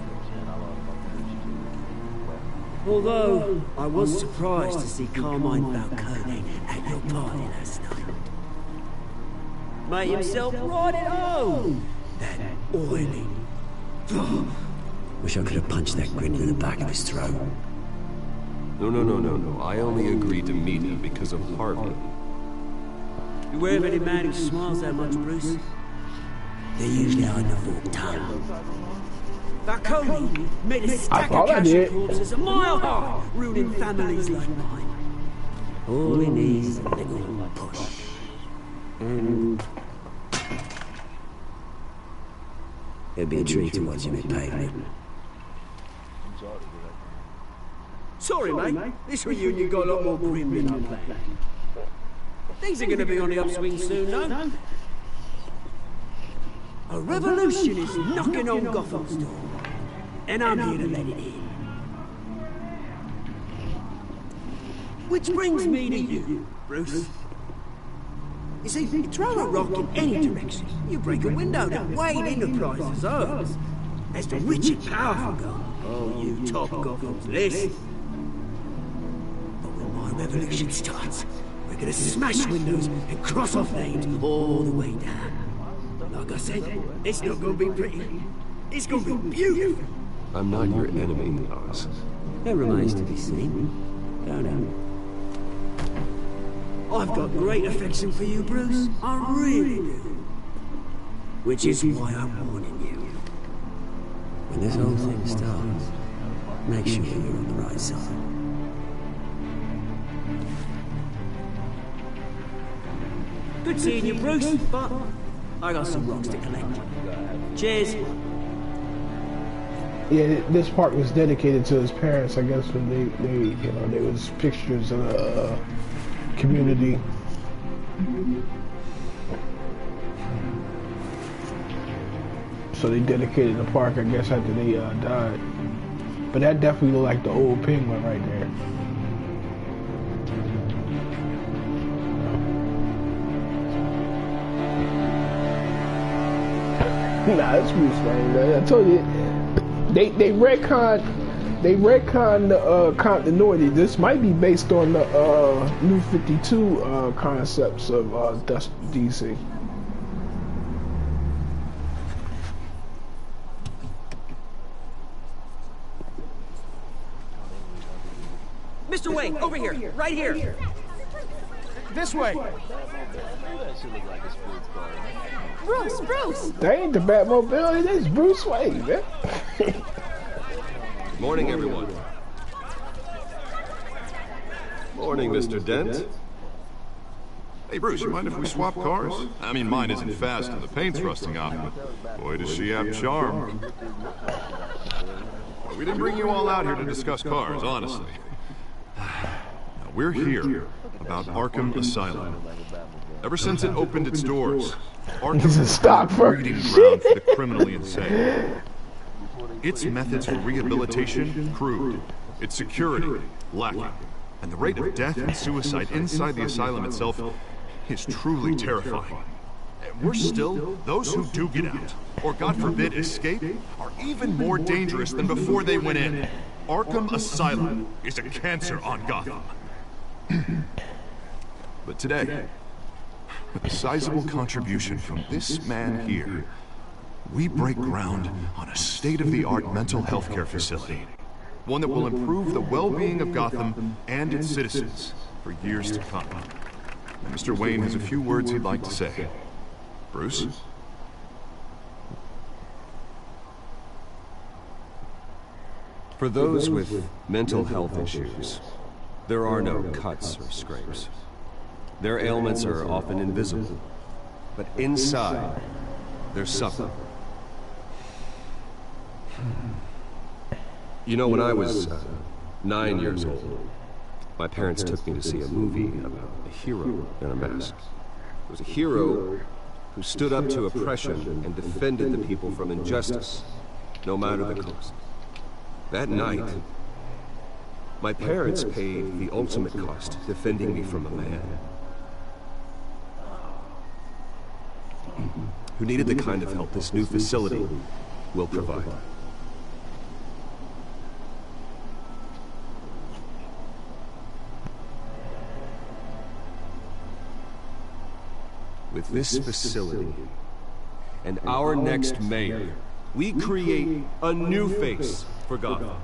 Although, I was surprised to see Carmine Falcone at your party last night. Made himself right at home. That oily. Wish I could have punched that grin in the back of his throat. No. I only agreed to meet him because of Harvey. Beware of any man who smiles that much, Bruce. They're usually on the forked tongue. Falcone made a stack of casual corpses a mile high, ruining families like mine. All he needs is a little push. And... it'd be a treat to watch him in pavement. Sorry, mate. This reunion got a lot more grim than I planned. Things are going to be on the upswing soon, no? A revolution is knocking on Gotham's door, and I'm here to let it in. Which brings me to you, Bruce. You see, you throw a rock in any direction, you break a window that Wayne Enterprises owns. As the rich and powerful go, oh, you top Gotham's list. But when my revolution starts, we're gonna smash windows and cross off names all the way down. Like I said, it's not gonna be pretty. It's gonna be beautiful. I'm not your enemy, Oz. That remains to be seen. Don't know. I've got great affection for you, Bruce. I really do. Which is why I'm warning you. When this whole thing starts, make sure you're on the right side. Good seeing you, Bruce, but I got some rocks to collect. Cheers. Yeah, this park was dedicated to his parents, I guess, when there was pictures of the community. So they dedicated the park, I guess, after they died. But that definitely looked like the old Penguin right there. Nah, it's Bruce Wayne, man. I told you, they retconned the continuity. This might be based on the New 52 concepts of DC. Mr. Wayne, over here, right here. This way. Bruce! That ain't the Batmobile, it is Bruce Wayne, man. Good morning, everyone. Morning, Mr. Dent. Hey, Bruce, you mind if we swap cars? I mean, mine isn't fast and the paint's rusting off, but boy, does she have charm. We didn't bring you all out here to discuss cars, honestly. Now, we're here about Arkham Asylum. Ever since it opened its doors, Arkham is a breeding ground for the criminally insane. Its methods for rehabilitation, crude. Its security, lacking. And the rate of death and suicide inside the asylum itself is truly terrifying. And worse still, those who do get out, or God forbid escape, are even more dangerous than before they went in. Arkham Asylum is a cancer on Gotham. But today, with a sizable contribution from this man here, we break ground on a state-of-the-art mental health care facility. One that will improve the well-being of Gotham and its citizens for years to come. And Mr. Wayne has a few words he'd like to say. Bruce? For those with mental health issues, there are no cuts or scrapes. Their ailments are often invisible, but inside, they're suffering. You know, when I was 9 years old, my parents took me to see a movie about a hero in a mask. It was a hero who stood up to oppression and defended the people from injustice, no matter the cost. That night, my parents paid the ultimate cost defending me from a man who needed the kind of help this new facility will provide. With this facility and our next mayor, we create a new face for Gotham.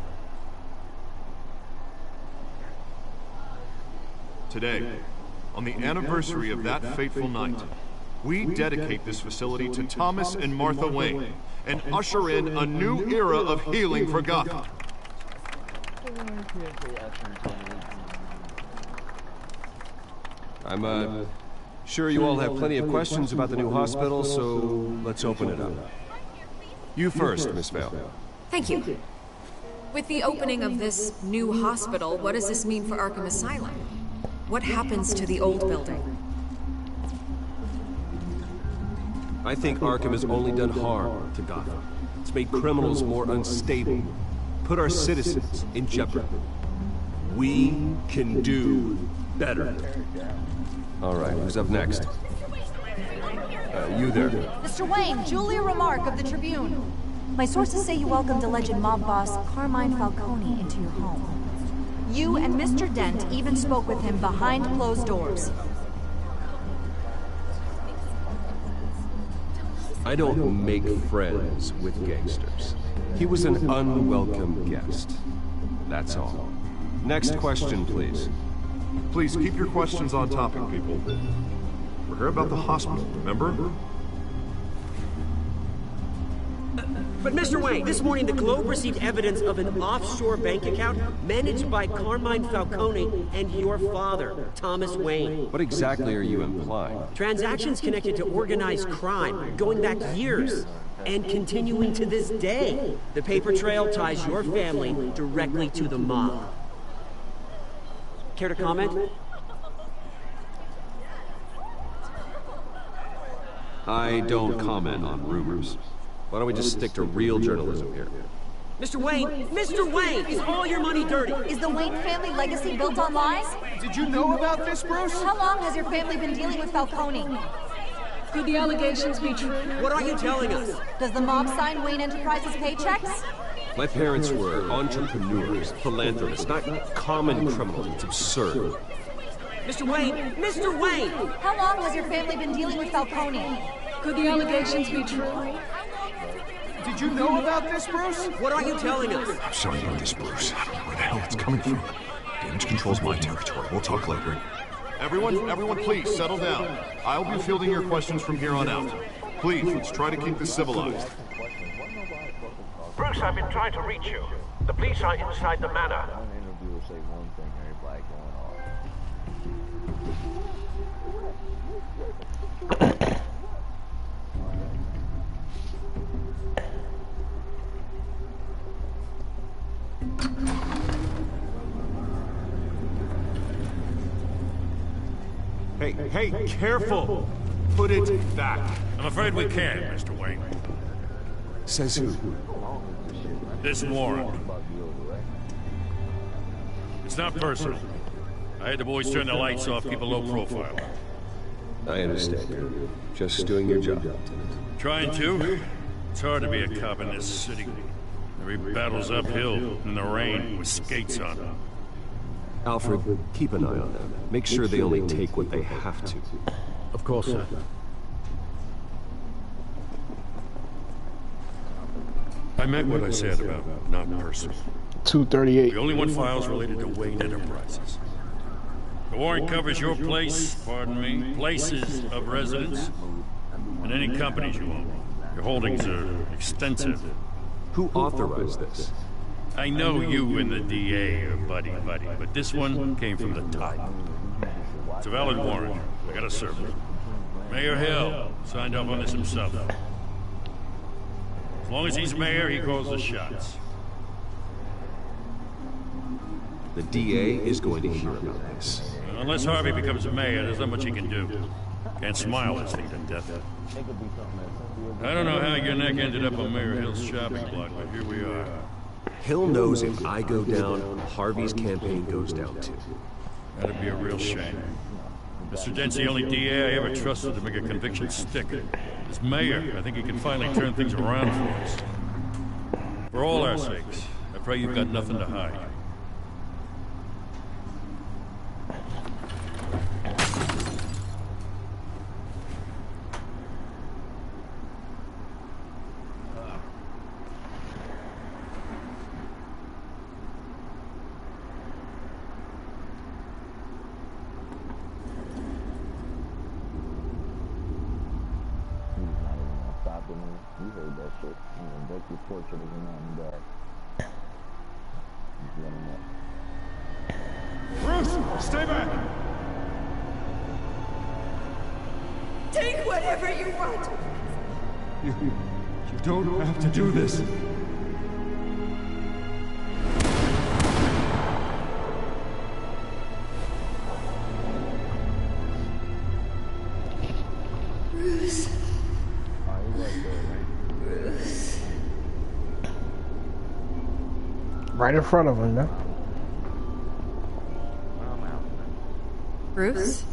Today, on the anniversary of that fateful night, we dedicate this facility to Thomas and Martha Wayne and usher in a new era of healing for Gotham. I'm, sure you all have plenty of questions about the new hospital, so let's open it up. You first, Miss Vale. Thank you. With the opening of this new hospital, what does this mean for Arkham Asylum? What happens to the old building? I think Arkham has only done harm to Gotham. It's made criminals more unstable, put our citizens in jeopardy. We can do better. All right, who's up next? You there. Mr. Wayne, Julia Remark of the Tribune. My sources say you welcomed alleged mob boss Carmine Falcone into your home. You and Mr. Dent even spoke with him behind closed doors. I don't make friends with gangsters. He was an unwelcome guest. That's all. Next question, please. Please keep your questions on topic, people. We're here about the hospital, remember? But Mr. Wayne, this morning the Globe received evidence of an offshore bank account managed by Carmine Falcone and your father, Thomas Wayne. What exactly are you implying? Transactions connected to organized crime, going back years, and continuing to this day. The paper trail ties your family directly to the mob. Care to comment? I don't comment on rumors. Why don't we just stick to real journalism here? Mr. Wayne, is all your money dirty? Is the Wayne family legacy built on lies? Did you know about this, Bruce? How long has your family been dealing with Falcone? Could the allegations be true? What are you telling us? Does the mob sign Wayne Enterprises paychecks? My parents were entrepreneurs, philanthropists, not common criminals. It's absurd. Mr. Wayne! How long has your family been dealing with Falcone? Could the allegations be true? Did you know about this, Bruce? What are you telling us? I'm sorry about this, Bruce. I don't know where the hell it's coming from. Damage control's my territory. We'll talk later. Everyone, please settle down. I'll be fielding your questions from here on out. Please, let's try to keep this civilized. Bruce, I've been trying to reach you. The police are inside the manor. Hey, careful! Put it back. I'm afraid we can't, Mr. Wayne. Says who? This warrant. It's not personal. I had the boys turn the lights off, keep a low profile. I understand. You're just doing your job, Lieutenant. Trying to? It's hard to be a cop in this city. Every battle's uphill, in the rain, with skates on. Alfred, keep an eye on them. Make sure they only take what they have to. Of course, sir. I meant what I said about not personal. 238. We only want files related to Wayne Enterprises. The warrant covers your place, pardon me, places of residence, and any companies you own. Your holdings are extensive. Who authorized this? I know you and the DA are buddy-buddy, but this one came from the top. It's a valid warrant. I gotta serve it. Mayor Hill signed up on this himself. As long as he's mayor, he calls the shots. The DA is going to hear about this. Unless Harvey becomes mayor, there's not much he can do. Can't smile this thing to death. I don't know how your neck ended up on Mayor Hill's shopping block, but here we are. Hill knows if I go down, Harvey's campaign goes down too. That'd be a real shame. Mr. Dent's the only DA I ever trusted to make a conviction stick. As mayor, I think he can finally turn things around for us. For all our sakes, I pray you've got nothing to hide. You heard that shit. That's your portrait of your mom and dad. Bruce, stay back! whatever you want. You don't have to do this. Bruce. Bruce. Right in front of him, no? Bruce?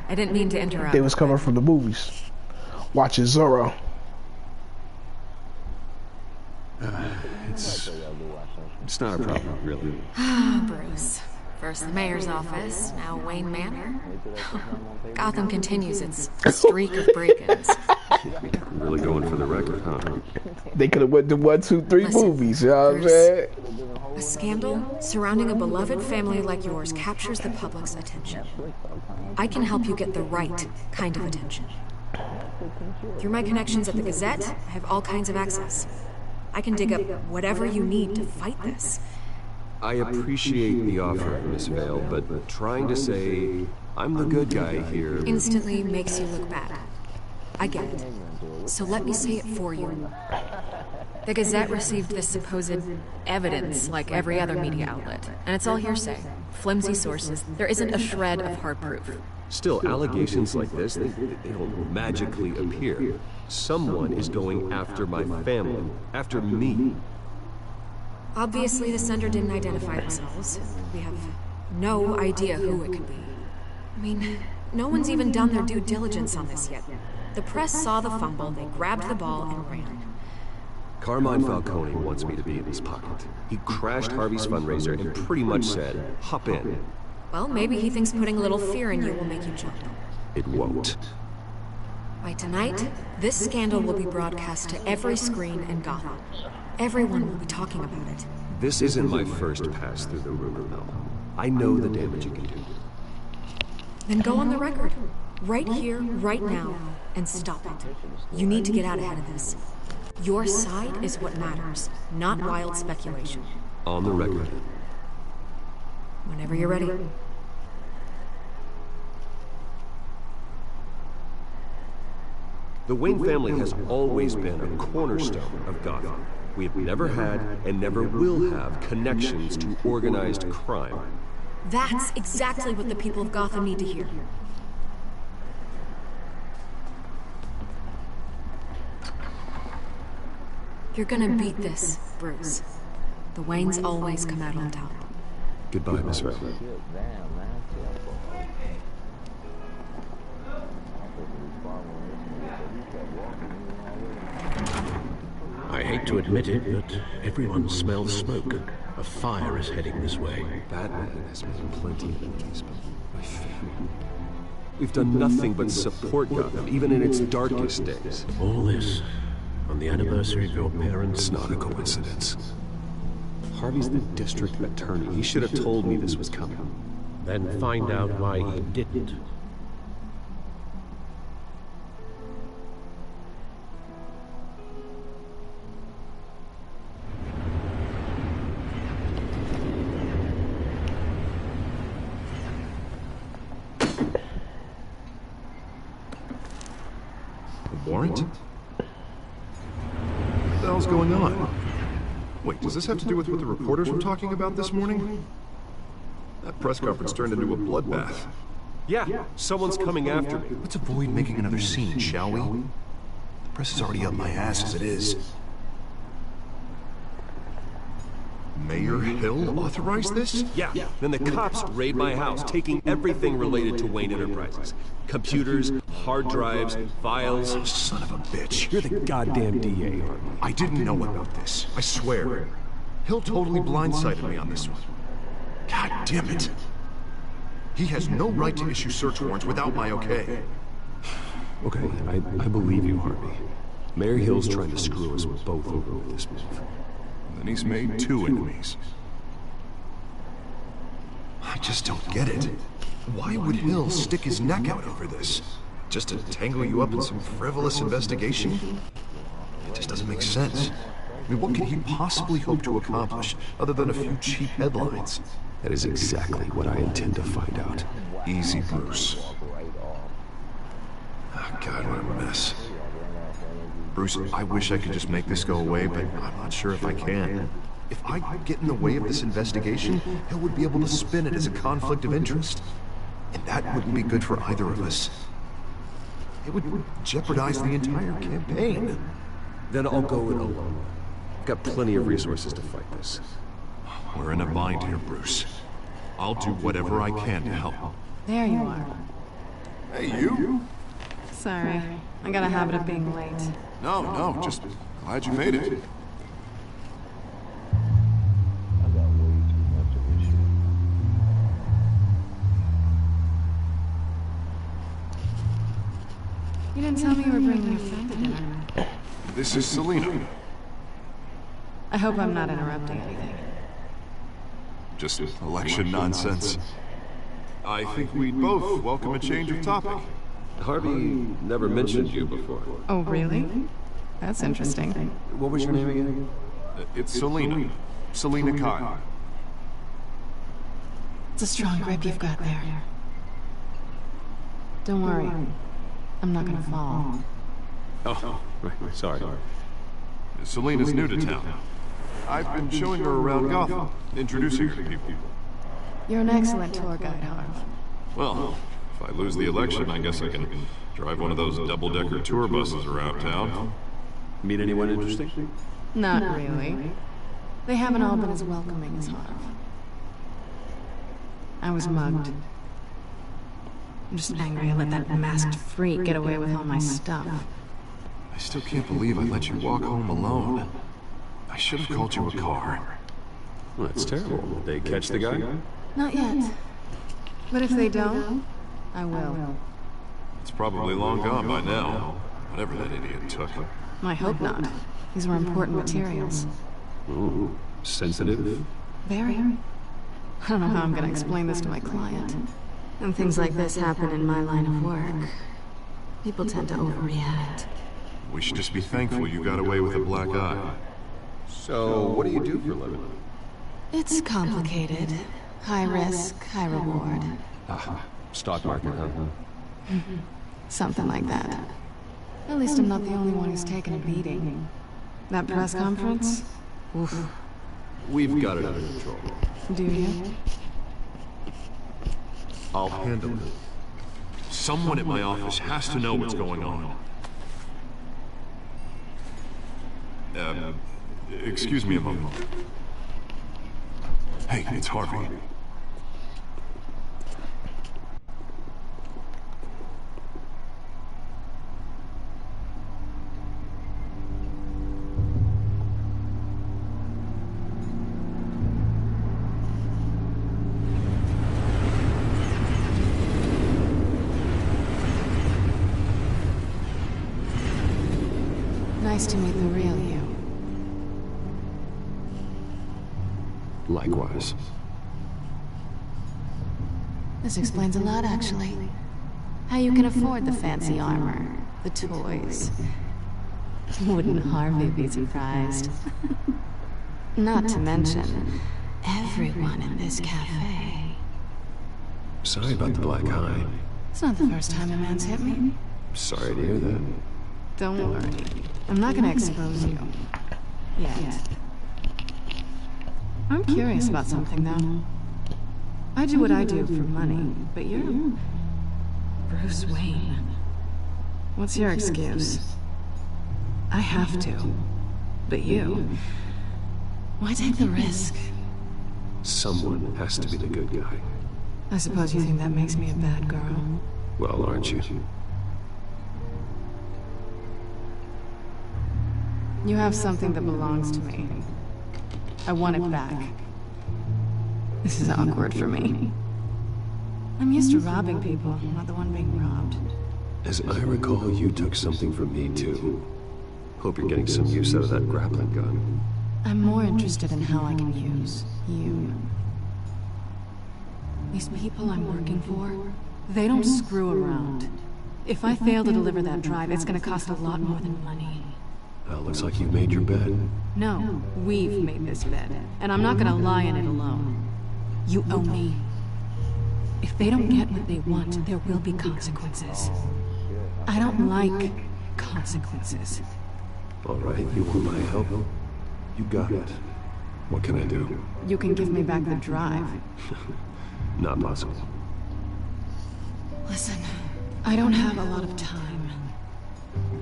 I didn't mean to interrupt. They was coming from the movies. Watching Zorro. It's not a problem, really. Bruce. First the mayor's office, now Wayne Manor. Gotham continues its streak of break-ins. Really going for the record, huh? They could have went to 1, 2, 3 movies, you know what I'm saying? A scandal surrounding a beloved family like yours captures the public's attention. I can help you get the right kind of attention. Through my connections at the Gazette, I have all kinds of access. I can dig up whatever you need to fight this. I appreciate the offer, Miss Vale, but trying to say I'm the good guy here instantly makes you look bad. I get it. So let me say it for you. The Gazette received this supposed evidence like every other media outlet, and it's all hearsay. Flimsy sources. There isn't a shred of hard proof. Still, allegations like this, they don't magically appear. Someone is going after my family, after me. Obviously, the sender didn't identify themselves. We have no idea who it could be. I mean, no one's even done their due diligence on this yet. The press saw the fumble, they grabbed the ball and ran. Carmine Falcone wants me to be in his pocket. He crashed Harvey's fundraiser and pretty much said, hop in. Well, maybe he thinks putting a little fear in you will make you jump. It won't. By tonight, this scandal will be broadcast to every screen in Gotham. Everyone will be talking about it. This isn't my first pass through the rumor mill. I know the damage it can do. Then go on the record. Right here, right now, and stop it. You need to get out ahead of this. Your side is what matters, not wild speculation. On the record. Whenever you're ready. The Wayne family has always been a cornerstone of Gotham. We have never had and never will have connections to organized crime. That's exactly what the people of Gotham need to hear. You're gonna beat this, Bruce. The Waynes always come out on top. Goodbye, Miss Vale. I hate to admit it, but everyone smells smoke. A fire is heading this way. Batman has made plenty of enemies, but my family... We've done nothing but support Gotham, even in its darkest days. All this on the anniversary of your parents. It's not a coincidence. Harvey's the district attorney. He should have told me this was coming. Then find out why he didn't. Warrant? What the hell's going on? Wait, does this have to do with what the reporters were talking about this morning? That press conference turned into a bloodbath. Yeah, someone's coming after me. Let's avoid making another scene, shall we? The press is already up my ass as it is. Mayor Hill authorized this? Yeah, then the cops raid my house, taking everything related to Wayne Enterprises. Computers, hard drives, files. Oh, son of a bitch. You're the goddamn DA, Harvey. I didn't know about this. I swear. Hill totally blindsided me on this one. God damn it. He has no right to issue search warrants without my okay. Okay, I believe you, Harvey. Mayor Hill's trying to screw us both over with this move. Then he's made 2 enemies. I just don't get it. Why would Hill stick his neck out over this? Just to tangle you up in some frivolous investigation? It just doesn't make sense. I mean, what could he possibly hope to accomplish other than a few cheap headlines? That is exactly what I intend to find out. Easy, Bruce. Oh, God, what a mess. Bruce, I wish I could just make this go away, but I'm not sure if I can. If I get in the way of this investigation, Hill would be able to spin it as a conflict of interest. And that wouldn't be good for either of us. It would jeopardize the entire campaign. Then I'll go it alone. I've got plenty of resources to fight this. We're in a bind here, Bruce. I'll do whatever I can to help. There you are. Hey, you? Sorry. I got a habit of being late. No, just glad you made it. You didn't tell me you were bringing a friend to dinner. This is Selina. I hope I'm not interrupting anything. Just election nonsense. I think we'd both welcome a change of topic. Harvey never mentioned you before. Oh, really? That's interesting. What was your name again? It's Selina. Selina Kyle. It's a strong grip you've got there. Don't worry. I'm not gonna fall. Oh, right, sorry. Selina's new to town. I've been showing her around Gotham, introducing her to people. You're an excellent tour guide, Harv. Well, if I lose the election, I guess I can drive one of those double-decker tour buses around town. Meet anyone interesting? Not really. They haven't all been as welcoming as Harv. I was mugged. I'm just angry I let that masked freak get away with all my stuff. I still can't believe I let you walk home alone. I should have called you a car. Well, that's terrible. Did they catch the guy? Not yet. But if they don't, I will. It's probably long gone by now. Whatever that idiot took. I hope not. These were important materials. Ooh, sensitive? Very. I don't know how I'm gonna explain this to my client. And things like this happen in my line of work. People tend to overreact. We should just be thankful you got away with a black eye. So, what do you do for a living? It's complicated. High risk, high reward. Stock market, huh? Something like that. At least I'm not the only one who's taken a beating. That press conference? Oof. We've got it under control. Do you? I'll handle it. Someone at my office has to know what's going on. Excuse me a moment. Hey, it's Harvey. Nice to meet the real you. Likewise. This explains a lot, actually. How you can afford the fancy armor, the toys. Wouldn't Harvey be surprised? Not to mention, everyone in this cafe. Sorry about the black eye. It's not the first time a man's hit me. Sorry to hear that. Don't worry. I'm not gonna expose you. Yet. I'm curious about something, though. I do what I do for money, but you're... Bruce Wayne. What's your excuse? I have to. But you... Why take the risk? Someone has to be the good guy. I suppose you think that makes me a bad girl. Well, aren't you? You have something that belongs to me. I want it back. This is awkward for me. I'm used to robbing people, not the one being robbed. As I recall, you took something from me, too. Hope you're getting some use out of that grappling gun. I'm more interested in how I can use you. These people I'm working for, they don't screw around. If I fail to deliver that drive, it's gonna cost a lot more than money. Well, looks like you've made your bed. No, we've made this bed, and I'm not gonna lie in it alone. You owe me. If they don't get what they want, there will be consequences. I don't like consequences. All right, you want my help? You got it. What can I do? You can give me back the drive. Not possible. Listen, I don't have a lot of time.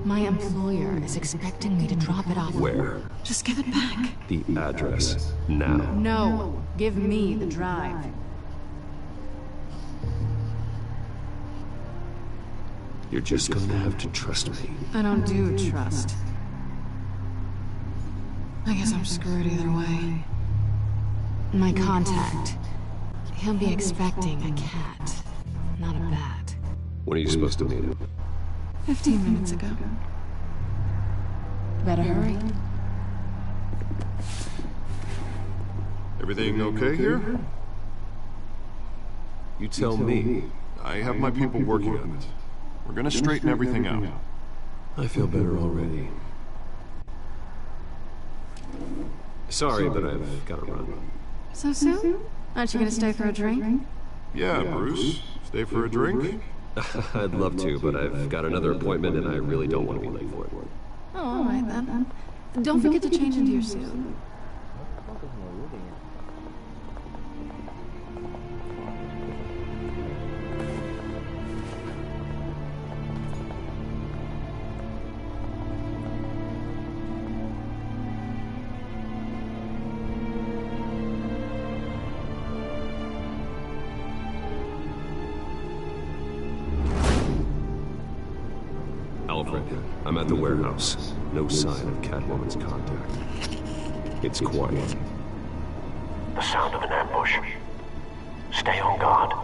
My employer is expecting me to drop it off. Where? Just give it back. The address, now. No, give me the drive. You're just gonna have to trust me. I don't do trust. I guess I'm screwed either way. My contact. He'll be expecting a cat, not a bat. When are you supposed to meet him? 15 minutes ago. Better hurry. Everything okay here? You tell me. I have my people working on it. We're gonna straighten everything out. I feel better already. Sorry, but I've got to run. So soon? Aren't you gonna stay for a drink? Yeah, Bruce. Stay for a drink? I'd love to, but I've got another appointment and I really don't want to be late for it. Oh, all right then. Don't forget to change into your suit. Alfred, I'm at the warehouse. No sign of Catwoman's contact. It's quiet. The sound of an ambush. Stay on guard.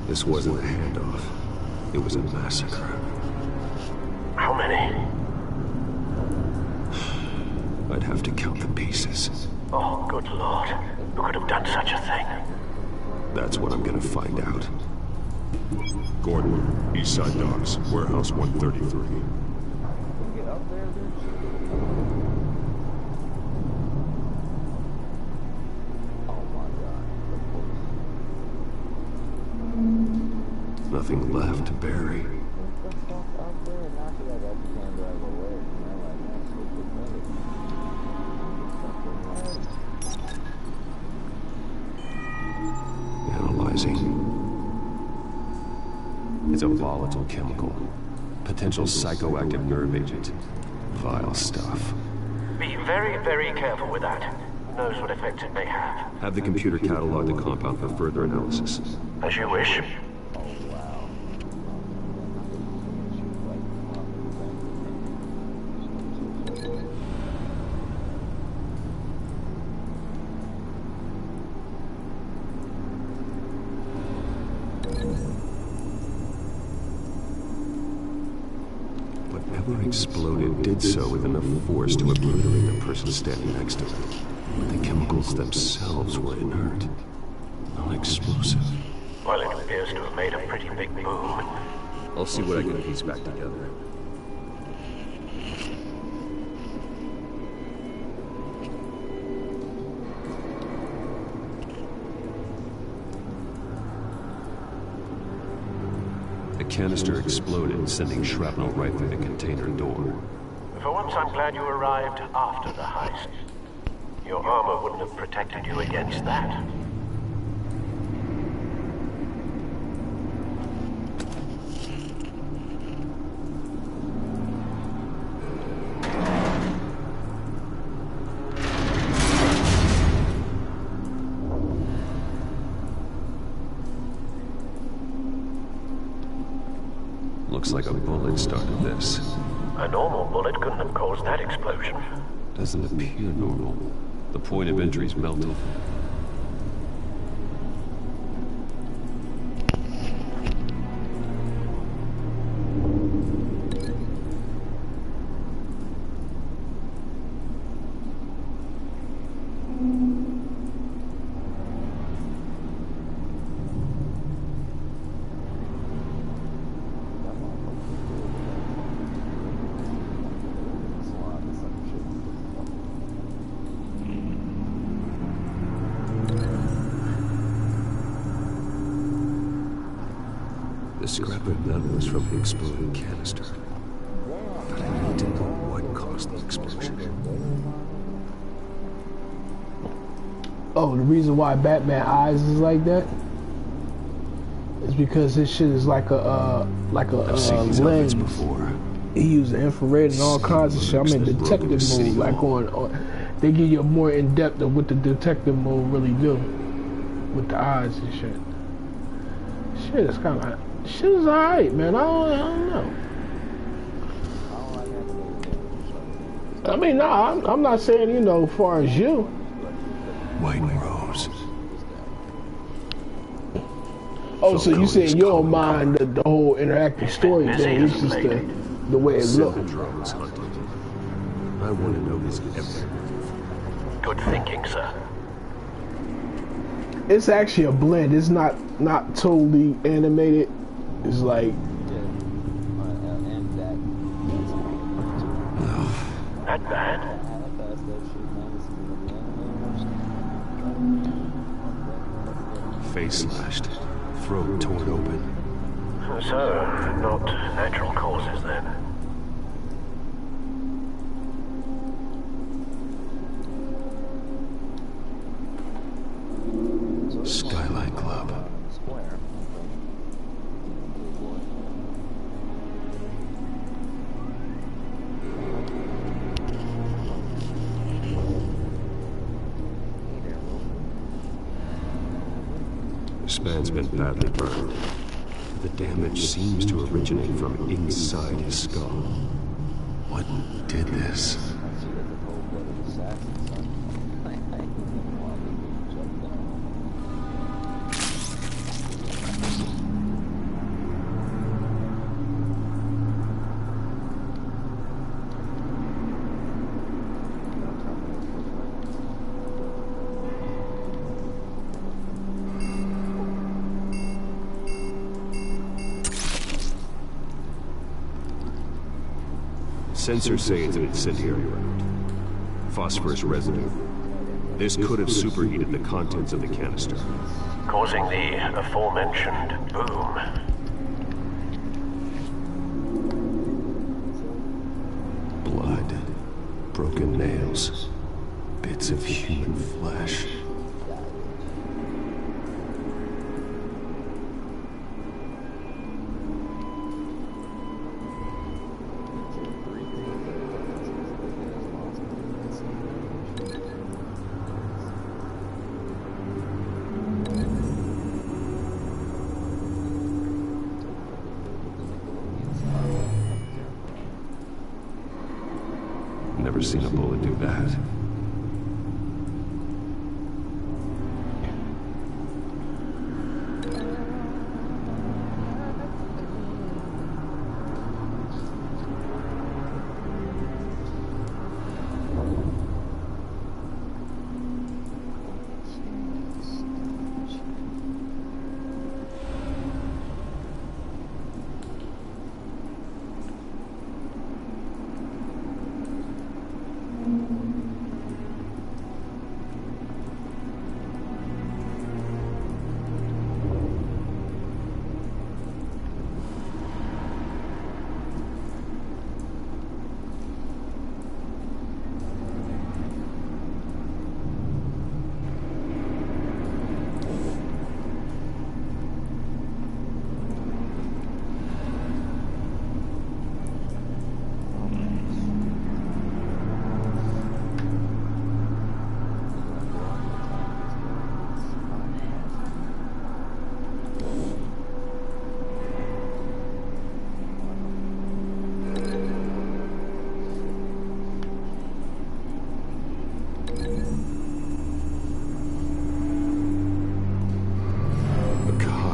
This wasn't a handoff. It was a massacre. How many? I'd have to count the pieces. Oh, good lord. Who could have done such a thing? That's what I'm gonna find out. Gordon, Eastside Docks, Warehouse 133. Nothing left to bury. Analyzing. It's a volatile chemical. Potential psychoactive nerve agent. Vile stuff. Be very, very careful with that. Who knows what effect it may have. Have the computer catalog the compound for further analysis. As you wish. Whatever exploded did so with enough force to obliterate the person standing next to it. But the chemicals themselves were inert, non-explosive. Well, it appears to have made a pretty big boom. I'll see what I can piece back together. The canister exploded, sending shrapnel right through the container door. For once, I'm glad you arrived after the heist. Your armor wouldn't have protected you against that. Looks like a bullet started this. A normal bullet couldn't have caused that explosion. Doesn't appear normal. The point of entry's melted. scrap of metal is from the exploding canister. But I need to know what caused the explosion. Oh, the reason why Batman eyes is like that is because his shit is like a I've seen these lens. before. He used infrared and all kinds of shit. I'm in detective mode, like on. They give you a more in depth of what the detective mode really do with the eyes and shit. Shit is kind of shit is alright, man. I don't know. I mean, nah, I'm not saying, you know, as far as you. White Rose. Oh, so you saying you don't mind the whole interactive story thing? It's just the way it looks. Drones hunted. I want to know his everything. Good thinking, sir. It's actually a blend. It's not totally animated. It's like That bad? Face slashed, throat torn open. So, not natural causes then. Skyline Club. This man's been badly burned. The damage seems to originate from inside his skull. What did this? Sensors say it's an incendiary round. Phosphorus residue. This could have superheated the contents of the canister, Causing the aforementioned boom. blood, broken nails, bits of human flesh. Never seen a bullet do that.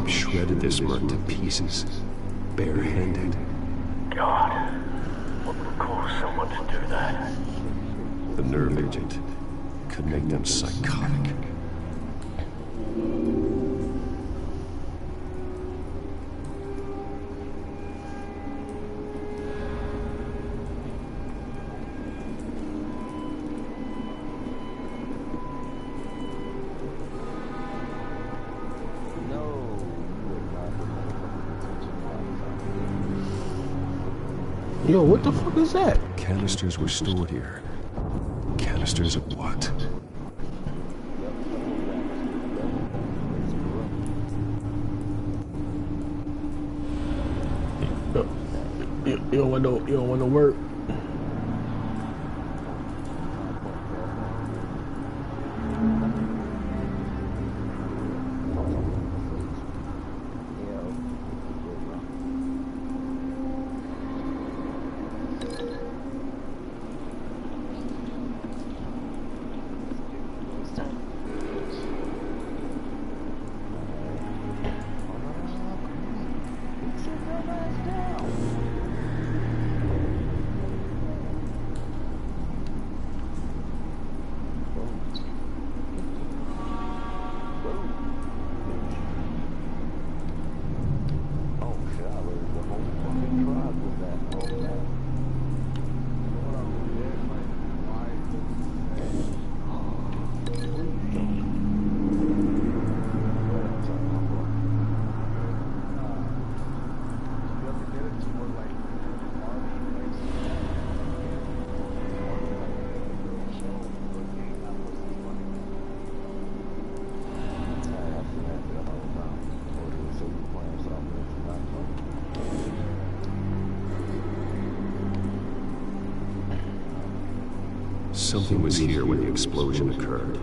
Shredded this merc to pieces, barehanded. God, what would cause someone to do that? The nerve agent could make them psychotic. Yo, what the fuck is that? Canisters were stored here. Canisters of what? You don't want to work. Something was here when the explosion occurred.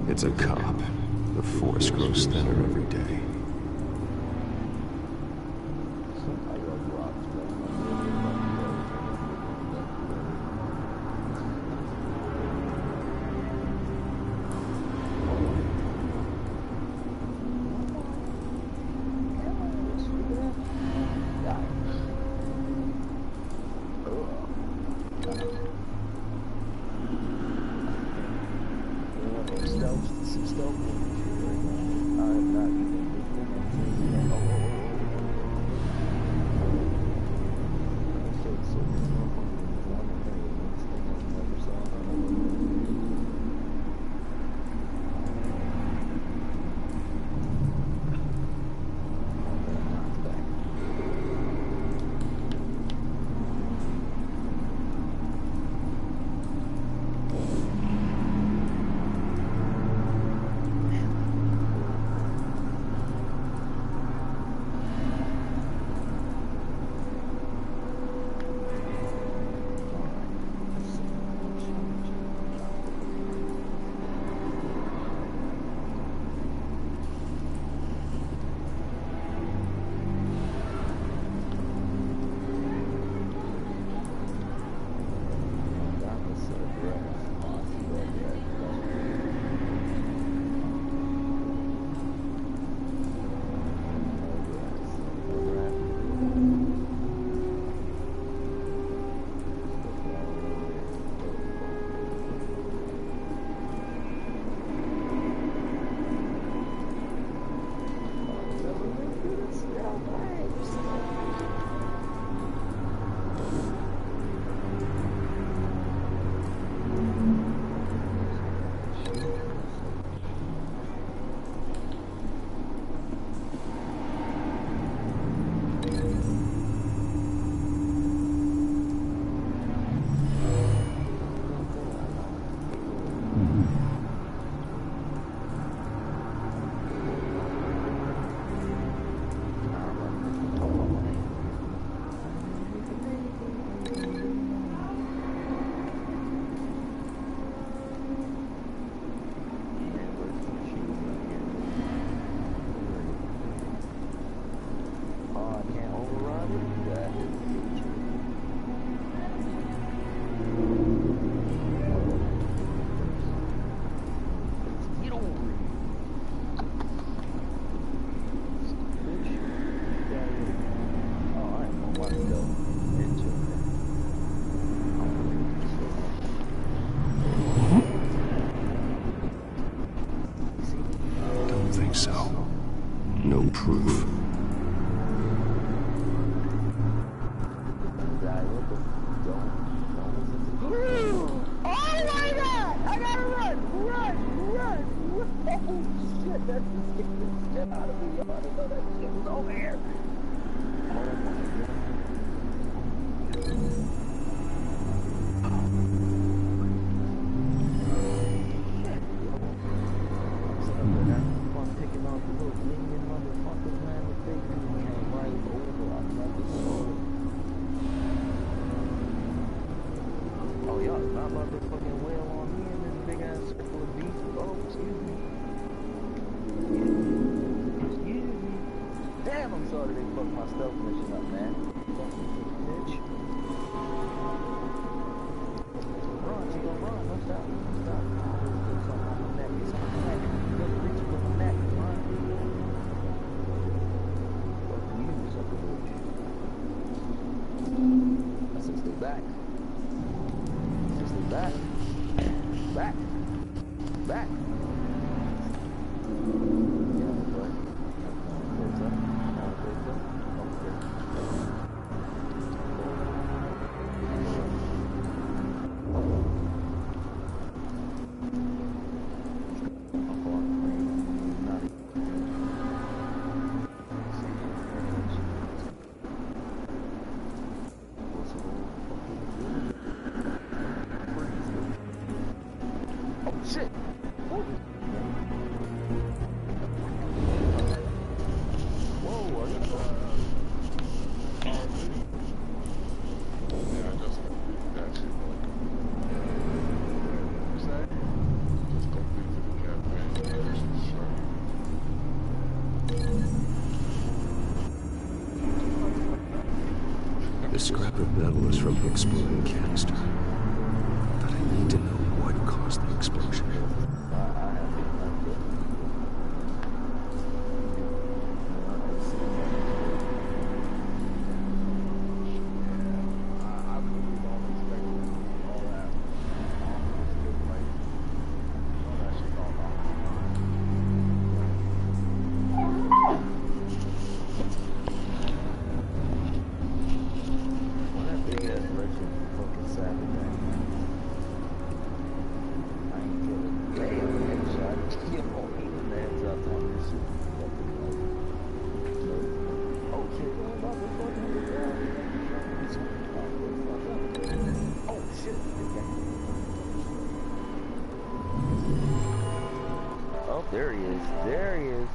It's a cop. The force grows thinner every day. think so? No proof. Oh my god! I gotta run! Run! Oh shit, that's the sickest shit out of me. Y'all didn't know that shit was over here. Oh my god. Taking off the little minion motherfuckers, man, with big came right over. I never saw it. Oh, y'all not about to fucking wail on me in this big ass circle of beats. Oh, excuse me. Excuse me. Damn, I'm sorry they fucked my stealth mission up, man. Fucking bitch. Run, she gonna run. Don't stop. Don't stop. It's on my neck. It's on my neck. You gotta reach it with my neck. Run. Fuck you, sucker bitch. I said stay back. Back. Back. Back. Shit! Whoa, are you yeah, I just completed that shit. What you say? Just completed the campaign. This scrap of metal is from the exploding canister. But I need to know what caused the explosion. There he is. There he is.